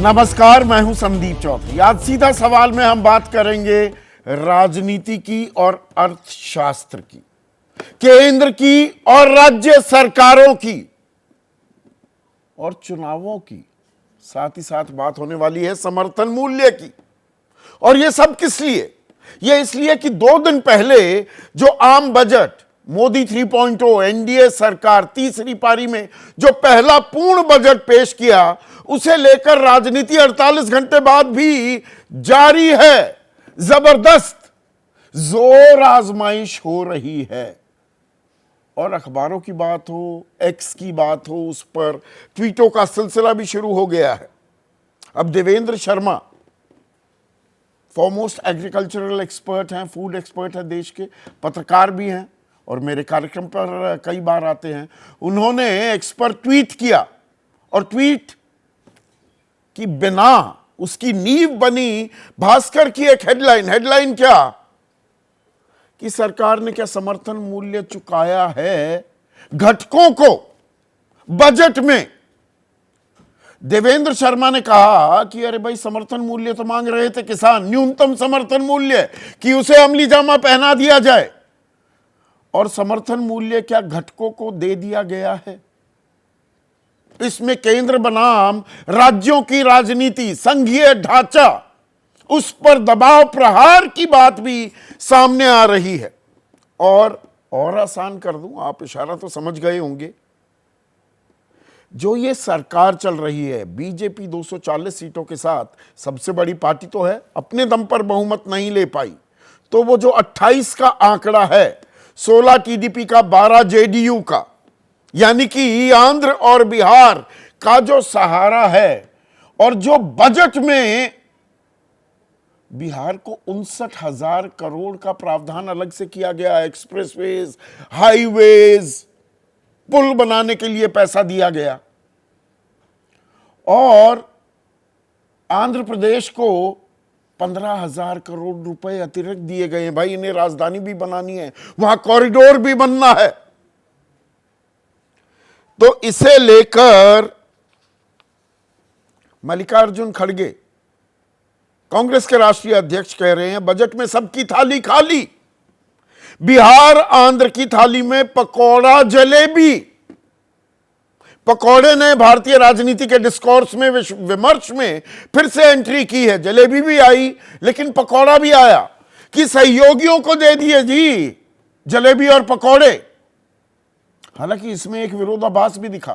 नमस्कार, मैं हूं संदीप चौधरी। आज सीधा सवाल में हम बात करेंगे राजनीति की और अर्थशास्त्र की, केंद्र की और राज्य सरकारों की और चुनावों की। साथ ही साथ बात होने वाली है समर्थन मूल्य की। और यह सब किस लिए? यह इसलिए कि 2 दिन पहले जो आम बजट मोदी 3.0 एनडीए सरकार तीसरी पारी में जो पहला पूर्ण बजट पेश किया, उसे लेकर राजनीति 48 घंटे बाद भी जारी है। जबरदस्त जोर आजमाइश हो रही है। और अखबारों की बात हो, एक्स की बात हो, उस पर ट्वीटों का सिलसिला भी शुरू हो गया है। अब Devendra Sharma foremost agricultural expert हैं, फूड एक्सपर्ट हैं, देश के पत्रकार भी हैं और मेरे कार्यक्रम पर कई बार आते हैं। उन्होंने एक्स पर ट्वीट किया और ट्वीट की बिना उसकी नींव बनी भास्कर की एक हेडलाइन क्या कि सरकार ने क्या समर्थन मूल्य चुकाया है घटकों को बजट में। देवेंद्र शर्मा ने कहा कि अरे भाई, समर्थन मूल्य तो मांग रहे थे किसान, न्यूनतम समर्थन मूल्य कि उसे अमली जामा पहना दिया जाए, और समर्थन मूल्य क्या घटकों को दे दिया गया है। इसमें केंद्र बनाम राज्यों की राजनीति, संघीय ढांचा, उस पर दबाव प्रहार की बात भी सामने आ रही है। और आसान कर दूं, आप इशारा तो समझ गए होंगे। जो ये सरकार चल रही है बीजेपी 240 सीटों के साथ, सबसे बड़ी पार्टी तो है, अपने दम पर बहुमत नहीं ले पाई, तो वो जो 28 का आंकड़ा है, 16 टीडीपी का, 12 जेडीयू का, यानी कि आंध्र और बिहार का जो सहारा है, और जो बजट में बिहार को 59,000 करोड़ का प्रावधान अलग से किया गया, एक्सप्रेसवेज, हाईवेज, पुल बनाने के लिए पैसा दिया गया, और आंध्र प्रदेश को 15,000 करोड़ रुपए अतिरिक्त दिए गए हैं। भाई, इन्हें राजधानी भी बनानी है, वहां कॉरिडोर भी बनना है। तो इसे लेकर मल्लिकार्जुन खड़गे, कांग्रेस के राष्ट्रीय अध्यक्ष, कह रहे हैं बजट में सबकी थाली खाली, बिहार आंध्र की थाली में पकौड़ा जलेबी। पकौड़े ने भारतीय राजनीति के डिस्कोर्स में, विमर्श में फिर से एंट्री की है। जलेबी भी आई, लेकिन पकौड़ा भी आया कि सहयोगियों को दे दिए जी जलेबी और पकौड़े। हालांकि इसमें एक विरोधाभास भी दिखा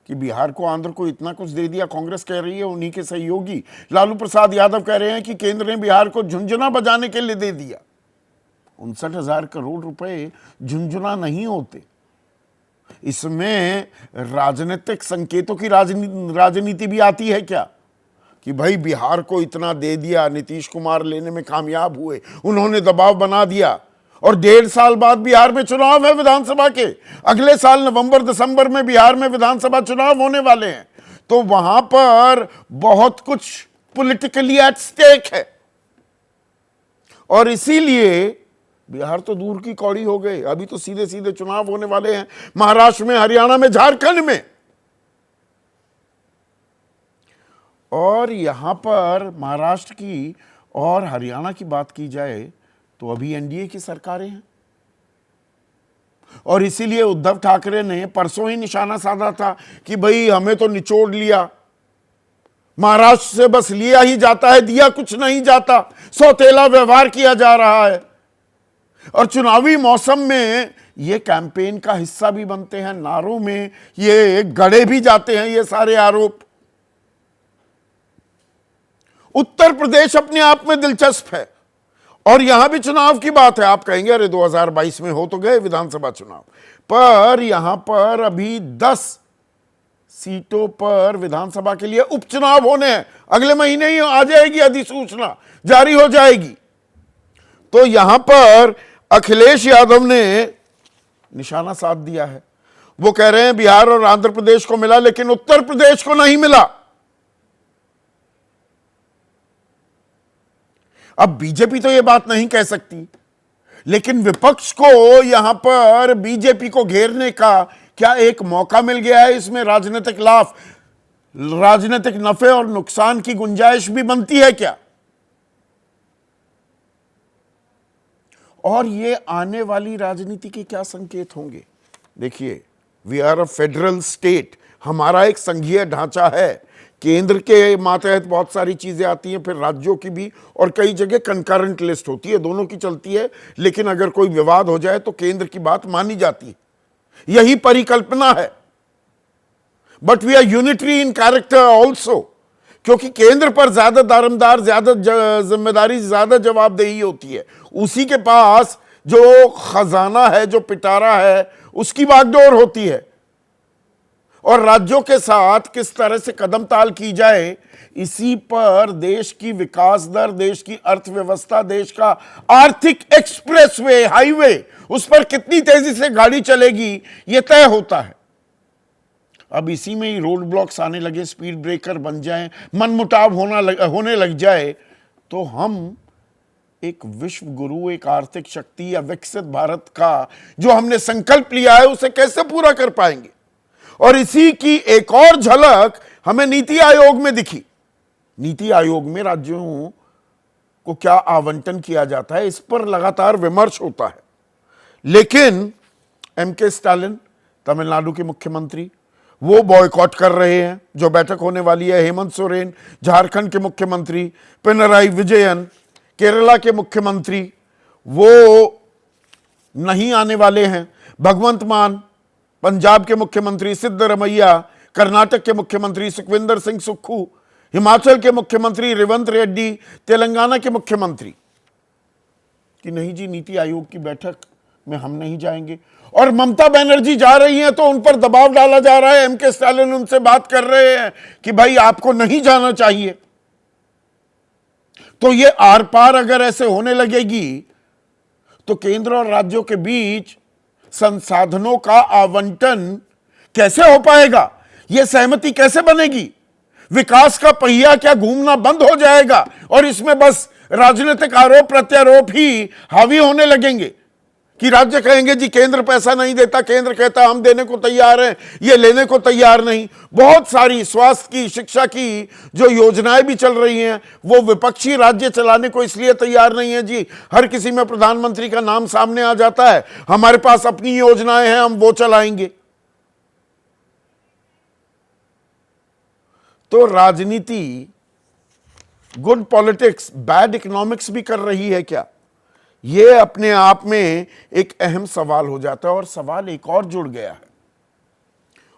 कि बिहार को, आंध्र को इतना कुछ दे दिया, कांग्रेस कह रही है उन्हीं के सहयोगी लालू प्रसाद यादव कह रहे हैं कि केंद्र ने बिहार को झुंझुना बजाने के लिए दे दिया। 59,000 करोड़ रुपए झुंझुना नहीं होते। इसमें राजनीतिक संकेतों की राजनीति भी आती है क्या कि भाई बिहार को इतना दे दिया, नीतीश कुमार लेने में कामयाब हुए, उन्होंने दबाव बना दिया, और 1.5 साल बाद बिहार में चुनाव है विधानसभा के। अगले साल नवंबर दिसंबर में बिहार में विधानसभा चुनाव होने वाले हैं, तो वहां पर बहुत कुछ पॉलिटिकली एट स्टेक है। और इसीलिए बिहार तो दूर की कौड़ी हो गए, अभी तो सीधे सीधे चुनाव होने वाले हैं महाराष्ट्र में, हरियाणा में, झारखंड में। और यहां पर महाराष्ट्र की और हरियाणा की बात की जाए तो अभी एनडीए की सरकारें हैं, और इसीलिए उद्धव ठाकरे ने परसों ही निशाना साधा था कि भाई हमें तो निचोड़ लिया, महाराष्ट्र से बस लिया ही जाता है, दिया कुछ नहीं जाता, सौतेला व्यवहार किया जा रहा है। और चुनावी मौसम में ये कैंपेन का हिस्सा भी बनते हैं, नारों में ये गड़े भी जाते हैं ये सारे आरोप। उत्तर प्रदेश अपने आप में दिलचस्प है, और यहां भी चुनाव की बात है। आप कहेंगे अरे 2022 में हो तो गए विधानसभा चुनाव, पर यहां पर अभी 10 सीटों पर विधानसभा के लिए उपचुनाव होने हैं। अगले महीने ही आ जाएगी अधिसूचना, जारी हो जाएगी। तो यहां पर अखिलेश यादव ने निशाना साध दिया है। वो कह रहे हैं बिहार और आंध्र प्रदेश को मिला, लेकिन उत्तर प्रदेश को नहीं मिला। अब बीजेपी तो ये बात नहीं कह सकती, लेकिन विपक्ष को यहां पर बीजेपी को घेरने का क्या एक मौका मिल गया है इसमें राजनीतिक लाभ। राजनीतिक नफे और नुकसान की गुंजाइश भी बनती है क्या? और ये आने वाली राजनीति के क्या संकेत होंगे? देखिए, we are a federal state, हमारा एक संघीय ढांचा है। केंद्र के मातहत बहुत सारी चीजें आती हैं, फिर राज्यों की भी, और कई जगह कंकरेंट लिस्ट होती है, दोनों की चलती है। लेकिन अगर कोई विवाद हो जाए तो केंद्र की बात मानी जाती है, यही परिकल्पना है। But we are unitary in character also, क्योंकि केंद्र पर ज्यादा दारोमदार, ज्यादा जिम्मेदारी, ज्यादा जवाबदेही होती है। उसी के पास जो खजाना है, जो पिटारा है, उसकी बागडोर होती है। और राज्यों के साथ किस तरह से कदम ताल की जाए, इसी पर देश की विकास दर, देश की अर्थव्यवस्था, देश का आर्थिक एक्सप्रेसवे, हाईवे, उस पर कितनी तेजी से गाड़ी चलेगी, यह तय होता है। अब इसी में ही रोड ब्लॉक्स आने लगे, स्पीड ब्रेकर बन जाएं, मनमुटाव होने लग जाए, तो हम एक विश्व गुरु, एक आर्थिक शक्ति या विकसित भारत का जो हमने संकल्प लिया है, उसे कैसे पूरा कर पाएंगे? और इसी की एक और झलक हमें नीति आयोग में दिखी। नीति आयोग में राज्यों को क्या आवंटन किया जाता है, इस पर लगातार विमर्श होता है। लेकिन एम.के. स्टालिन, तमिलनाडु के मुख्यमंत्री, वो बॉयकॉट कर रहे हैं जो बैठक होने वाली है। हेमंत सोरेन, झारखंड के मुख्यमंत्री, पिनराई विजयन, केरला के मुख्यमंत्री, वो नहीं आने वाले हैं। भगवंत मान, पंजाब के मुख्यमंत्री, सिद्धरमैया, कर्नाटक के मुख्यमंत्री सुखविंदर सिंह सुक्खू, हिमाचल के मुख्यमंत्री रेवंत रेड्डी, तेलंगाना के मुख्यमंत्री कि नहीं जी, नीति आयोग की बैठक में हम नहीं जाएंगे। और ममता बनर्जी जा रही हैं तो उन पर दबाव डाला जा रहा है। एम.के. स्टालिन उनसे बात कर रहे हैं कि भाई आपको नहीं जाना चाहिए। तो ये आर पार अगर ऐसे होने लगेगी तो केंद्र और राज्यों के बीच संसाधनों का आवंटन कैसे हो पाएगा? यह सहमति कैसे बनेगी? विकास का पहिया क्या घूमना बंद हो जाएगा और इसमें बस राजनीतिक आरोप प्रत्यारोप ही हावी होने लगेंगे कि राज्य कहेंगे जी केंद्र पैसा नहीं देता, केंद्र कहता हम देने को तैयार हैं, ये लेने को तैयार नहीं। बहुत सारी स्वास्थ्य की, शिक्षा की जो योजनाएं भी चल रही हैं, वो विपक्षी राज्य चलाने को इसलिए तैयार नहीं है जी, हर किसी में प्रधानमंत्री का नाम सामने आ जाता है, हमारे पास अपनी योजनाएं हैं, हम वो चलाएंगे। तो राजनीति गुड पॉलिटिक्स बैड इकोनॉमिक्स भी कर रही है क्या? यह अपने आप में एक अहम सवाल हो जाता है। और सवाल एक और जुड़ गया है,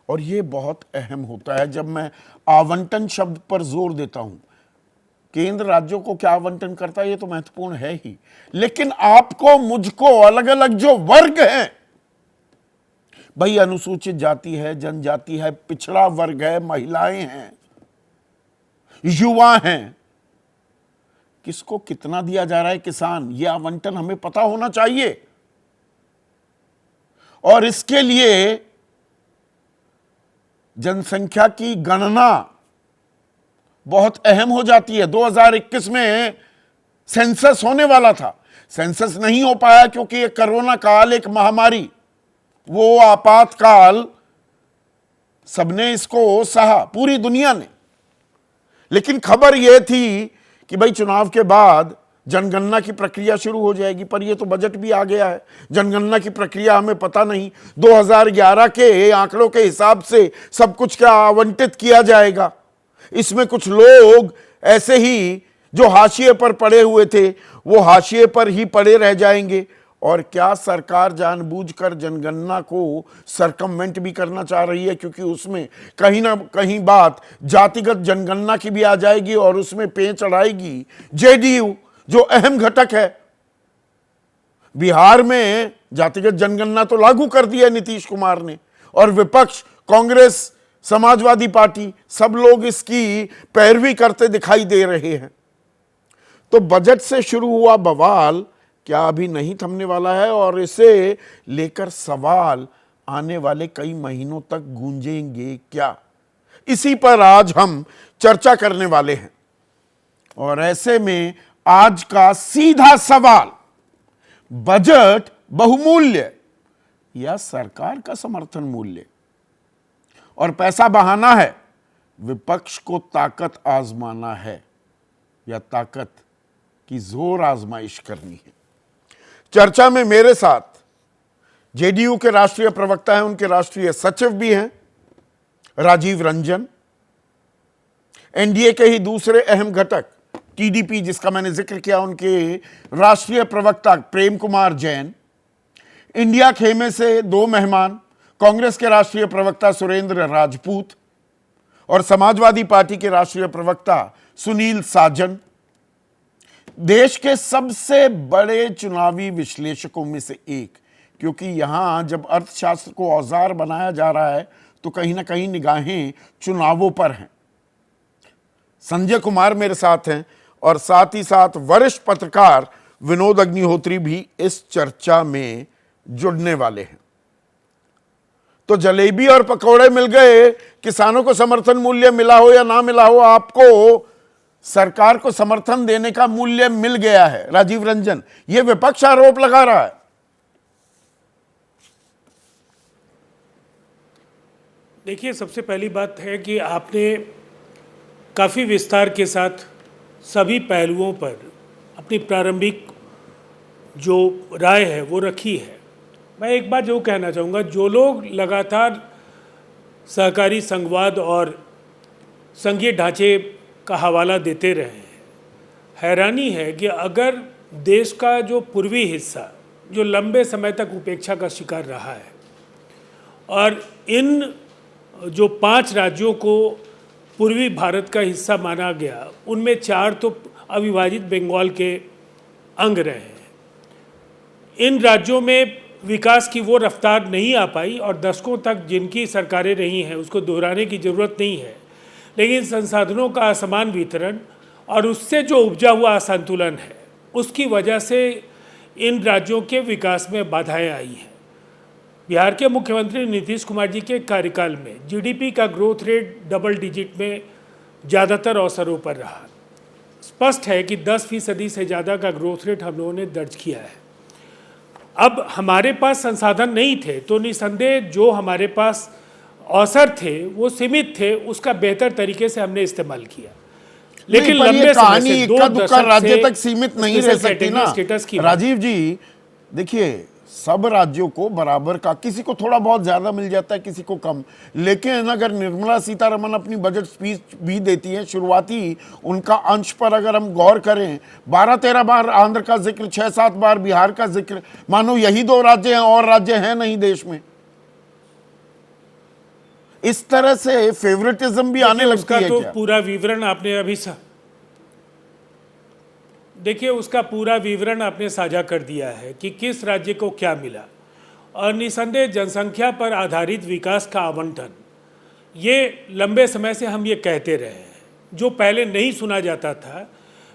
और यह बहुत अहम होता है जब मैं आवंटन शब्द पर जोर देता हूं। केंद्र राज्यों को क्या आवंटन करता है, यह तो महत्वपूर्ण है ही, लेकिन आपको, मुझको, अलग अलग जो वर्ग हैं, भाई अनुसूचित जाति है, जनजाति है, पिछड़ा वर्ग है, महिलाएं हैं, युवा हैं, किसको कितना दिया जा रहा है, किसान, यह आवंटन हमें पता होना चाहिए। और इसके लिए जनसंख्या की गणना बहुत अहम हो जाती है। 2021 में सेंसस होने वाला था, सेंसस नहीं हो पाया क्योंकि एक कोरोना काल, एक महामारी, वो आपातकाल, सबने इसको सहा, पूरी दुनिया ने। लेकिन खबर यह थी कि भाई चुनाव के बाद जनगणना की प्रक्रिया शुरू हो जाएगी, पर यह तो बजट भी आ गया है, जनगणना की प्रक्रिया हमें पता नहीं। 2011 के आंकड़ों के हिसाब से सब कुछ क्या आवंटित किया जाएगा? इसमें कुछ लोग ऐसे ही जो हाशिए पर पड़े हुए थे, वो हाशिए पर ही पड़े रह जाएंगे। और क्या सरकार जानबूझकर जनगणना को सरकमवेंट भी करना चाह रही है? क्योंकि उसमें कहीं ना कहीं बात जातिगत जनगणना की भी आ जाएगी और उसमें पेंच अड़ाएगी जेडीयू, जो अहम घटक है। बिहार में जातिगत जनगणना तो लागू कर दिया नीतीश कुमार ने, और विपक्ष, कांग्रेस, समाजवादी पार्टी, सब लोग इसकी पैरवी करते दिखाई दे रहे हैं। तो बजट से शुरू हुआ बवाल क्या अभी नहीं थमने वाला है, और इसे लेकर सवाल आने वाले कई महीनों तक गूंजेंगे क्या? इसी पर आज हम चर्चा करने वाले हैं। और ऐसे में आज का सीधा सवाल, बजट बहुमूल्य या सरकार का समर्थन मूल्य? और पैसा बहाना है विपक्ष को ताकत आजमाना है या ताकत की जोर आजमाइश करनी है। चर्चा में मेरे साथ जेडीयू के राष्ट्रीय प्रवक्ता हैं, उनके राष्ट्रीय सचिव भी हैं राजीव रंजन, एनडीए के ही दूसरे अहम घटक टीडीपी जिसका मैंने जिक्र किया उनके राष्ट्रीय प्रवक्ता प्रेम कुमार जैन, इंडिया खेमे से दो मेहमान, कांग्रेस के राष्ट्रीय प्रवक्ता सुरेंद्र राजपूत और समाजवादी पार्टी के राष्ट्रीय प्रवक्ता सुनील साजन। देश के सबसे बड़े चुनावी विश्लेषकों में से एक, क्योंकि यहां जब अर्थशास्त्र को औजार बनाया जा रहा है तो कहीं ना कहीं निगाहें चुनावों पर हैं। संजय कुमार मेरे साथ हैं और साथ ही साथ वरिष्ठ पत्रकार विनोद अग्निहोत्री भी इस चर्चा में जुड़ने वाले हैं। तो जलेबी और पकौड़े मिल गए, किसानों को समर्थन मूल्य मिला हो या ना मिला हो, आपको सरकार को समर्थन देने का मूल्य मिल गया है। राजीव रंजन, यह विपक्ष आरोप लगा रहा है। देखिए, सबसे पहली बात है कि आपने काफ़ी विस्तार के साथ सभी पहलुओं पर अपनी प्रारंभिक जो राय है वो रखी है। मैं एक बात जो कहना चाहूँगा, जो लोग लगातार सहकारी संघवाद और संघीय ढांचे का हवाला देते रहे हैं, हैरानी है कि अगर देश का जो पूर्वी हिस्सा जो लंबे समय तक उपेक्षा का शिकार रहा है और इन जो 5 राज्यों को पूर्वी भारत का हिस्सा माना गया, उनमें 4 तो अविभाजित बंगाल के अंग रहे हैं। इन राज्यों में विकास की वो रफ्तार नहीं आ पाई और दशकों तक जिनकी सरकारें रही हैं उसको दोहराने की ज़रूरत नहीं है, लेकिन संसाधनों का असमान वितरण और उससे जो उपजा हुआ असंतुलन है उसकी वजह से इन राज्यों के विकास में बाधाएं आई हैं। बिहार के मुख्यमंत्री नीतीश कुमार जी के कार्यकाल में जीडीपी का ग्रोथ रेट डबल डिजिट में ज़्यादातर अवसरों पर रहा। स्पष्ट है कि 10% से ज़्यादा का ग्रोथ रेट हम लोगों ने दर्ज किया है। अब हमारे पास संसाधन नहीं थे तो निसंदेह जो हमारे पास अवसर थे वो सीमित थे, उसका बेहतर तरीके से हमने इस्तेमाल किया। लेकिन लंबे समय से इक्का दुक्का राज्य तक सीमित नहीं रह सकती ना राजीव जी। देखिए, सब राज्यों को बराबर का, किसी को थोड़ा बहुत ज्यादा मिल जाता है, किसी को कम, लेकिन अगर निर्मला सीतारमण अपनी बजट स्पीच भी देती है, शुरुआती उनका अंश पर अगर हम गौर करें, 12-13 बार आंध्र का जिक्र, 6-7 बार बिहार का जिक्र, मानो यही 2 राज्य हैं और राज्य हैं नहीं देश में। इस तरह से फेवरेटिज्म भी आने लगती है। तो पूरा विवरण आपने अभी देखिए, उसका पूरा विवरण आपने साझा कर दिया है कि किस राज्य को क्या मिला और निसंदेह जनसंख्या पर आधारित विकास का आवंटन, ये लंबे समय से हम ये कहते रहे हैं, जो पहले नहीं सुना जाता था।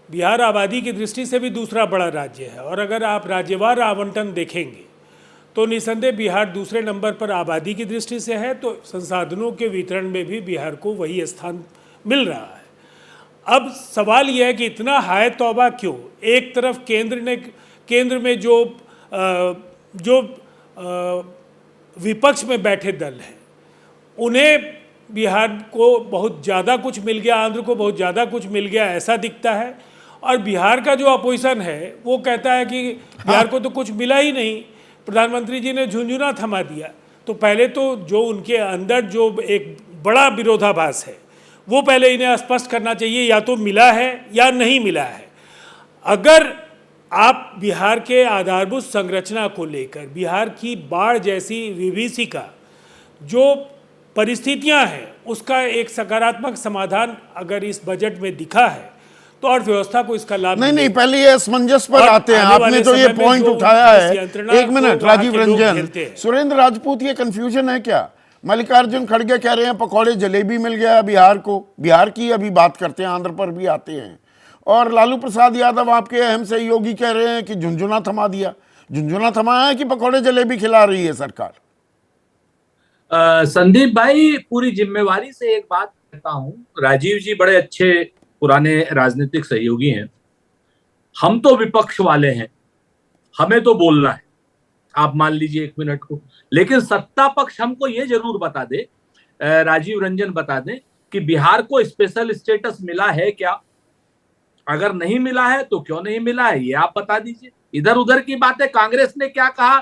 बिहार आबादी की दृष्टि से भी दूसरा बड़ा राज्य है और अगर आप राज्यवार आवंटन देखेंगे तो निसंदेह बिहार दूसरे नंबर पर आबादी की दृष्टि से है, तो संसाधनों के वितरण में भी बिहार को वही स्थान मिल रहा है। अब सवाल यह है कि इतना हाय तौबा क्यों? एक तरफ केंद्र में जो विपक्ष में बैठे दल हैं उन्हें बिहार को बहुत ज़्यादा कुछ मिल गया, आंध्र को बहुत ज़्यादा कुछ मिल गया ऐसा दिखता है, और बिहार का जो अपोजिशन है वो कहता है कि बिहार को तो कुछ मिला ही नहीं, प्रधानमंत्री जी ने झुंझुना थमा दिया। तो पहले तो जो उनके अंदर जो एक बड़ा विरोधाभास है वो पहले इन्हें स्पष्ट करना चाहिए, या तो मिला है या नहीं मिला है। अगर आप बिहार के आधारभूत संरचना को लेकर, बिहार की बाढ़ जैसी विभीषिका जो परिस्थितियां हैं, उसका एक सकारात्मक समाधान अगर इस बजट में दिखा है तो अर्थव्यवस्था को इसका लाभ नहीं, पहले ये असमंजस पर आते हैं। आपने तो ये पॉइंट उठाया है। एक मिनट राजीव रंजन, सुरेंद्र राजपूत, ये कंफ्यूजन है क्या? मल्लिकार्जुन खड़गे कह रहे हैं पकौड़े जलेबी मिल गया बिहार को, बिहार की अभी बात करते हैं, आंध्र पर भी आते हैं, और लालू प्रसाद यादव आपके अहम सहयोगी कह रहे हैं कि झुंझुना थमा दिया। झुंझुना थमाया है कि पकौड़े जलेबी खिला रही है सरकार? संदीप भाई, पूरी जिम्मेवारी से एक बात कहता हूं, राजीव जी बड़े अच्छे पुराने राजनीतिक सहयोगी हैं, हम तो विपक्ष वाले हैं, हमें तो बोलना है, आप मान लीजिए 1 मिनट को, लेकिन सत्ता पक्ष हमको ये जरूर बता दे, राजीव रंजन बता दें कि बिहार को स्पेशल स्टेटस मिला है क्या, अगर नहीं मिला है तो क्यों नहीं मिला है ये आप बता दीजिए। इधर उधर की बातें, कांग्रेस ने क्या कहा,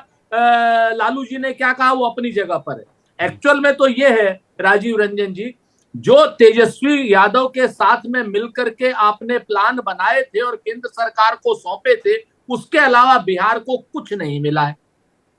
लालू जी ने क्या कहा, वो अपनी जगह पर है। एक्चुअल में तो ये है राजीव रंजन जी, जो तेजस्वी यादव के साथ में मिलकर के आपने प्लान बनाए थे और केंद्र सरकार को सौंपे थे, उसके अलावा बिहार को कुछ नहीं मिला है।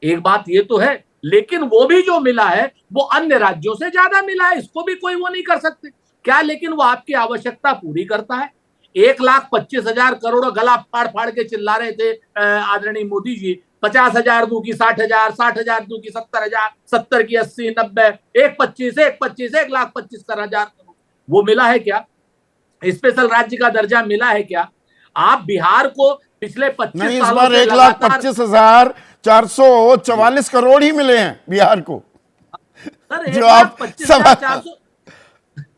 एक बात ये तो है, लेकिन वो भी जो मिला है वो अन्य राज्यों से ज्यादा मिला है, इसको भी कोई वो नहीं कर सकते क्या, लेकिन वो आपकी आवश्यकता पूरी करता है। 1,25,000 करोड़, गला फाड़ फाड़ के चिल्ला रहे थे आदरणीय मोदी जी, 50,000 दूं की 60,000, 60,000 दूं की 70,000, 70 की 80, 90, 1,25, 1,25,000 करोड़, वो मिला है क्या? स्पेशल राज्य का दर्जा मिला है क्या? आप बिहार को पिछले 25 नहीं, इस सालों बार से 1,25,444 करोड़ ही मिले हैं बिहार को। सर जो आप 1,25,400,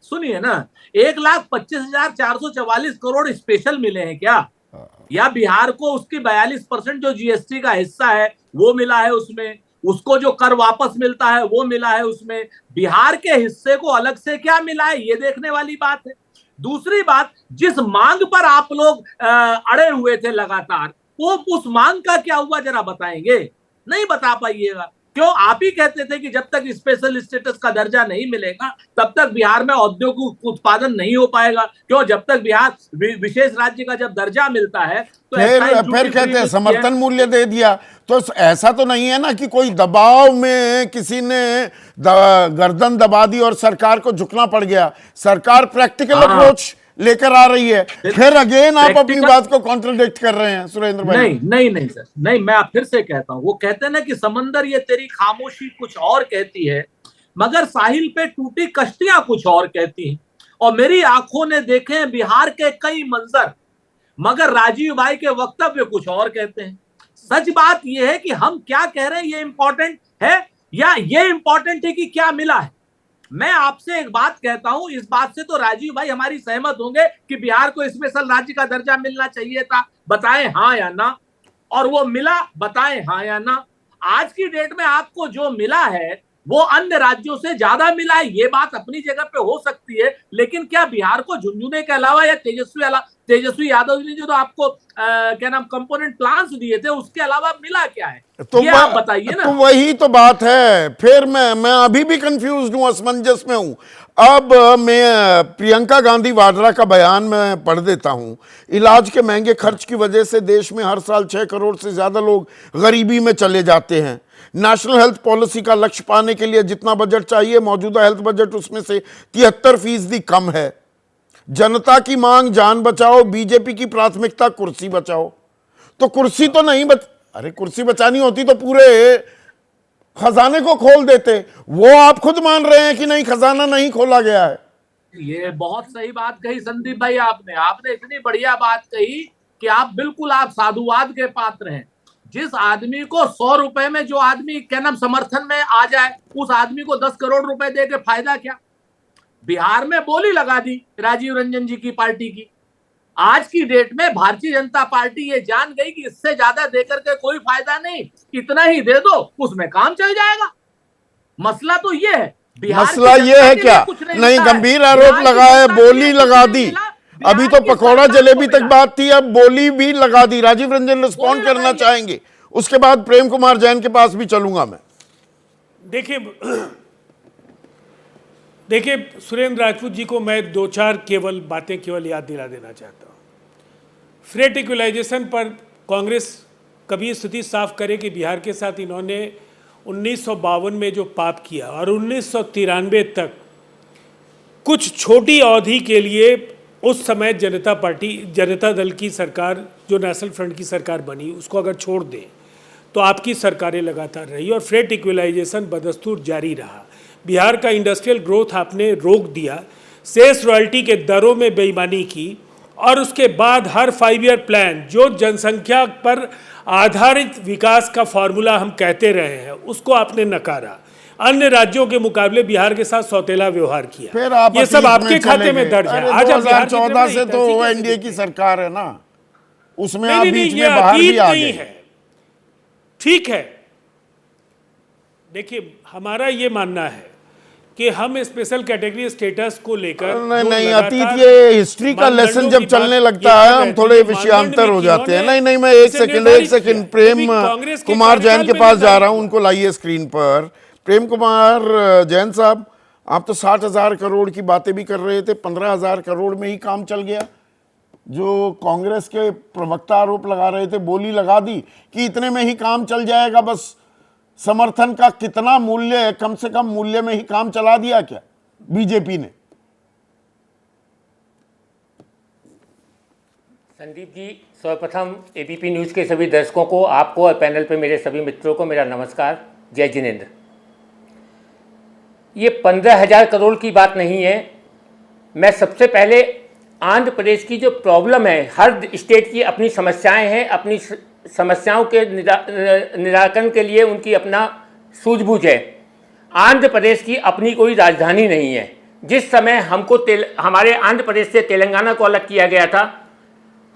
सुनिए ना, 1,25,444 करोड़ स्पेशल मिले हैं क्या? या बिहार को उसकी 42% जो जीएसटी का हिस्सा है वो मिला है, उसमें उसको जो कर वापस मिलता है वो मिला है, उसमें बिहार के हिस्से को अलग से क्या मिला है ये देखने वाली बात है। दूसरी बात, जिस मांग पर आप लोग अड़े हुए थे लगातार, वो उस मांग का क्या हुआ जरा बताएंगे? नहीं बता पाइएगा। क्यों? आप ही कहते थे कि जब तक स्पेशल स्टेटस का दर्जा नहीं मिलेगा तब तक बिहार में औद्योगिक उत्पादन नहीं हो पाएगा। क्यों? जब तक बिहार विशेष राज्य का जब दर्जा मिलता है तो फिर कहते हैं समर्थन मूल्य दे दिया। तो ऐसा तो नहीं है ना कि कोई दबाव में किसी ने गर्दन दबा दी और सरकार को झुकना पड़ गया। सरकार प्रैक्टिकल अप्रोच लेकर आ रही है। फिर अगेन आप अपनी बात को कॉन्ट्रडिक्ट कर रहे हैं सुरेंद्र भाई। नहीं सर, नहीं, मैं फिर से कहता हूं, वो कहते हैं ना कि समंदर ये तेरी खामोशी कुछ और कहती है, मगर साहिल पे टूटी कश्तियां कुछ और कहती हैं। और मेरी आंखों ने देखे हैं बिहार के कई मंजर, मगर राजीव भाई के वक्तव्य कुछ और कहते हैं। सच बात यह है कि हम क्या कह रहे हैं ये इंपॉर्टेंट है, या ये इंपॉर्टेंट है कि क्या मिला है। मैं आपसे एक बात कहता हूं, इस बात से तो राजीव भाई हमारी सहमत होंगे कि बिहार को स्पेशल राज्य का दर्जा मिलना चाहिए था, बताएं हाँ या ना। और वो मिला, बताएं हाँ या ना। आज की डेट में आपको जो मिला है वो अन्य राज्यों से ज्यादा मिला है, ये बात अपनी जगह पे हो सकती है, लेकिन क्या बिहार को झुंझुने के अलावा या तेजस्वी यादव जी ने जो तो आपको क्या नाम कंपोनेंट प्लान्स दिए थे उसके अलावा मिला क्या है? तो ये आप बताइए ना। तो वही तो बात है। फिर मैं अभी भी कंफ्यूज हूं, असमंजस में हूं। अब मैं प्रियंका गांधी वाड्रा का बयान में पढ़ देता हूं। इलाज के महंगे खर्च की वजह से देश में हर साल 6 करोड़ से ज्यादा लोग गरीबी में चले जाते हैं। नेशनल हेल्थ पॉलिसी का लक्ष्य पाने के लिए जितना बजट चाहिए, मौजूदा हेल्थ बजट उसमें से 73% कम है। जनता की मांग जान बचाओ, बीजेपी की प्राथमिकता कुर्सी बचाओ। तो कुर्सी तो नहीं अरे कुर्सी बचानी होती तो पूरे खजाने को खोल देते। वो आप खुद मान रहे हैं कि नहीं, खजाना नहीं खोला गया है। ये बहुत सही बात कही संदीप भाई, आपने इतनी बढ़िया बात कही कि आप साधुवाद के पात्र हैं। जिस आदमी को 100 रुपए में जो आदमी क्या नाम समर्थन में आ जाए, उस आदमी को 10 करोड़ रुपए दे के फायदा क्या? बिहार में बोली लगा दी राजीव रंजन जी की पार्टी की। आज की डेट में भारतीय जनता पार्टी ये जान गई कि इससे ज्यादा देकर के कोई फायदा नहीं, इतना ही दे दो, उसमें काम चल जाएगा। मसला तो ये है, मसला ये है क्या? नहीं, गंभीर आरोप लगा है, बोली लगा दी। अभी तो पकौड़ा जलेबी तक बात थी, अब बोली भी लगा दी। राजीव रंजन रिस्पॉन्ड करना चाहेंगे, उसके बाद प्रेम कुमार जैन के पास भी चलूंगा मैं। देखिए सुरेंद्र राजपूत जी को मैं 2-4 बातें केवल याद दिला देना चाहता हूँ। फ्रेट इक्वलाइजेशन पर कांग्रेस कभी स्थिति साफ करे कि बिहार के साथ इन्होंने 1952 में जो पाप किया और 1993 तक कुछ छोटी अवधि के लिए उस समय जनता दल की सरकार जो नेशनल फ्रंट की सरकार बनी, उसको अगर छोड़ दें तो आपकी सरकारें लगातार रही और फ्रेट इक्वलाइजेशन बदस्तूर जारी रहा। बिहार का इंडस्ट्रियल ग्रोथ आपने रोक दिया, सेस रॉयल्टी के दरों में बेईमानी की और उसके बाद हर 5 ईयर प्लान जो जनसंख्या पर आधारित विकास का फॉर्मूला हम कहते रहे हैं उसको आपने नकारा। अन्य राज्यों के मुकाबले बिहार के साथ सौतेला व्यवहार किया। फिर आप ये सब आपके खाते में दर्ज है। आज 2014 से तो एनडीए की सरकार है ना, उसमें आप बीच में बाहर भी आ गए। ठीक है, देखिए हमारा ये मानना है कि हम स्पेशल कैटेगरी स्टेटस को लेकर नहीं जो नहीं, लगातार अतीत ये हिस्ट्री का मानदंडों लेसन की जब बात चलने ये लगता की है हम रहती थोड़े है, विषयांतर हो मानदंड जाते हैं। इन्होंने नहीं नहीं, मैं एक इसे सेकंड निर्धारित किया। प्रेम ये भी कांग्रेस के कुमार जैन के कार्यकाल में पास जा रहा निर्धारित हूं, उनको लाइए स्क्रीन पर। प्रेम कुमार जैन साहब, आप तो 60,000 करोड़ की बातें भी कर रहे थे, 15,000 करोड़ में ही काम चल गया। जो कांग्रेस के प्रवक्ता आरोप लगा रहे थे, बोली लगा दी कि इतने में ही काम चल जाएगा, बस समर्थन का कितना मूल्य है, कम से कम मूल्य में ही काम चला दिया क्या बीजेपी ने? संदीप जी, सर्वप्रथम एबीपी न्यूज़ के सभी दर्शकों को, आपको और पैनल पे मेरे सभी मित्रों को मेरा नमस्कार, जय जिनेंद्र। ये 15,000 करोड़ की बात नहीं है। मैं सबसे पहले आंध्र प्रदेश की जो प्रॉब्लम है, हर स्टेट की अपनी समस्याएं हैं, अपनी समस्याओं के निराकरण के लिए उनकी अपना सूझबूझ है। आंध्र प्रदेश की अपनी कोई राजधानी नहीं है। जिस समय हमको हमारे आंध्र प्रदेश से तेलंगाना को अलग किया गया था,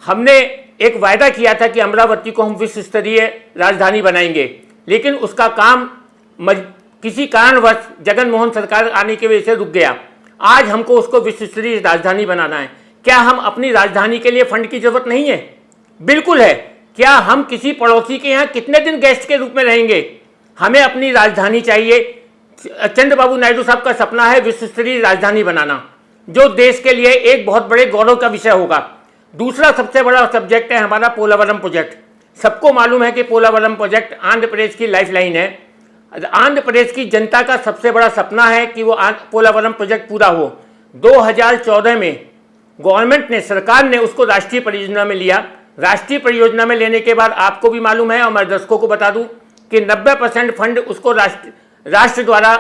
हमने एक वायदा किया था कि अमरावती को हम विश्व स्तरीय राजधानी बनाएंगे, लेकिन उसका काम किसी कारणवश जगन मोहन सरकार आने की वजह से रुक गया। आज हमको उसको विश्व स्तरीय राजधानी बनाना है। क्या हम अपनी राजधानी के लिए फंड की जरूरत नहीं है? बिल्कुल है। क्या हम किसी पड़ोसी के यहाँ कितने दिन गेस्ट के रूप में रहेंगे? हमें अपनी राजधानी चाहिए। चंद्रबाबू नायडू साहब का सपना है विश्व स्तरीय राजधानी बनाना, जो देश के लिए एक बहुत बड़े गौरव का विषय होगा। दूसरा सबसे बड़ा सब्जेक्ट है हमारा पोलावरम प्रोजेक्ट। सबको मालूम है कि पोलावरम प्रोजेक्ट आंध्र प्रदेश की लाइफलाइन है। आंध्र प्रदेश की जनता का सबसे बड़ा सपना है कि वो पोलावरम प्रोजेक्ट पूरा हो। 2014 में गवर्नमेंट ने, सरकार ने उसको राष्ट्रीय परियोजना में लिया। राष्ट्रीय परियोजना में लेने के बाद आपको भी मालूम है और मैं दर्शकों को बता दूं कि 90% फंड उसको राष्ट्र द्वारा,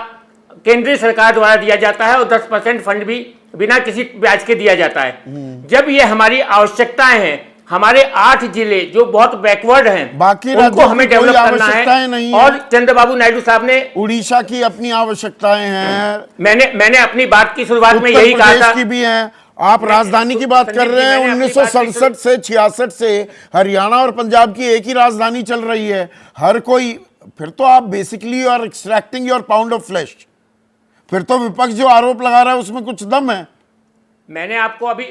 केंद्रीय सरकार द्वारा दिया जाता है और 10% फंड भी बिना किसी ब्याज के दिया जाता है। जब ये हमारी आवश्यकताएं हैं, हमारे 8 जिले जो बहुत बैकवर्ड हैं, बाकी उनको हमें डेवलप करना है। और चंद्रबाबू नायडू साहब ने, उड़ीसा की अपनी आवश्यकताएं हैं, मैंने अपनी बात की शुरुआत में यही कहा था की भी हैं। आप राजधानी की बात कर रहे हैं। 1967 से 66 से हरियाणा और पंजाब की एक ही राजधानी चल रही है। हर कोई, फिर तो आप basically you are extracting your pound of flesh. फिर तो विपक्ष जो आरोप लगा रहा है उसमें कुछ दम है। मैंने आपको अभी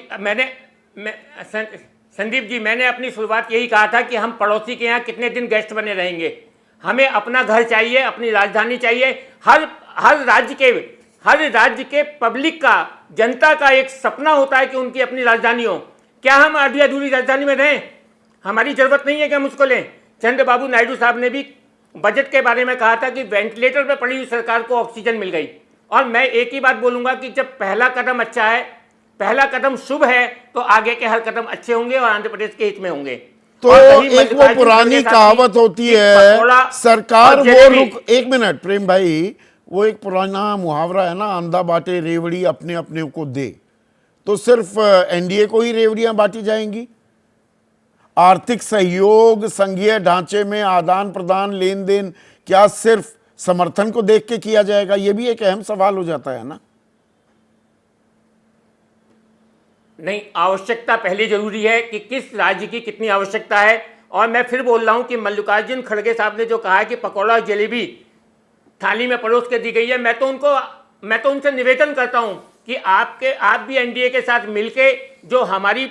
संदीप जी, मैंने अपनी शुरुआत यही कहा था कि हम पड़ोसी के यहाँ कितने दिन गेस्ट बने रहेंगे। हमें अपना घर चाहिए, अपनी राजधानी चाहिए। हर राज्य के पब्लिक का, जनता का एक सपना होता है कि उनकी अपनी राजधानी हो। क्या हम आधी अधूरी राजधानी में रहें? हमारी जरूरत नहीं है कि हम उसको लें। चंद्रबाबू नायडू साहब ने भी बजट के बारे में कहा था कि वेंटिलेटर पर पड़ी हुई सरकार को ऑक्सीजन मिल गई। और मैं एक ही बात बोलूंगा कि जब पहला कदम अच्छा है, पहला कदम शुभ है, तो आगे के हर कदम अच्छे होंगे और आंध्र प्रदेश के हित में होंगे। तो एक वो पुरानी कहावत होती है, सरकार वो रुक, एक मिनट प्रेम भाई, वो एक पुराना मुहावरा है ना, अंधा बांटे रेवड़ी अपने अपने को दे। तो सिर्फ एनडीए को ही रेवड़ियां बांटी जाएंगी? आर्थिक सहयोग, संघीय ढांचे में आदान प्रदान, लेन देन, क्या सिर्फ समर्थन को देख के किया जाएगा? ये भी एक अहम सवाल हो जाता है ना। नहीं, आवश्यकता पहले जरूरी है कि किस राज्य की कितनी आवश्यकता है। और मैं फिर बोल रहा हूं कि मल्लिकार्जुन खड़गे साहब ने जो कहा है कि पकौड़ा और जलेबी थाली में परोस के दी गई है, मैं तो उनसे निवेदन करता हूं कि आप भी एनडीए के साथ मिलके जो हमारी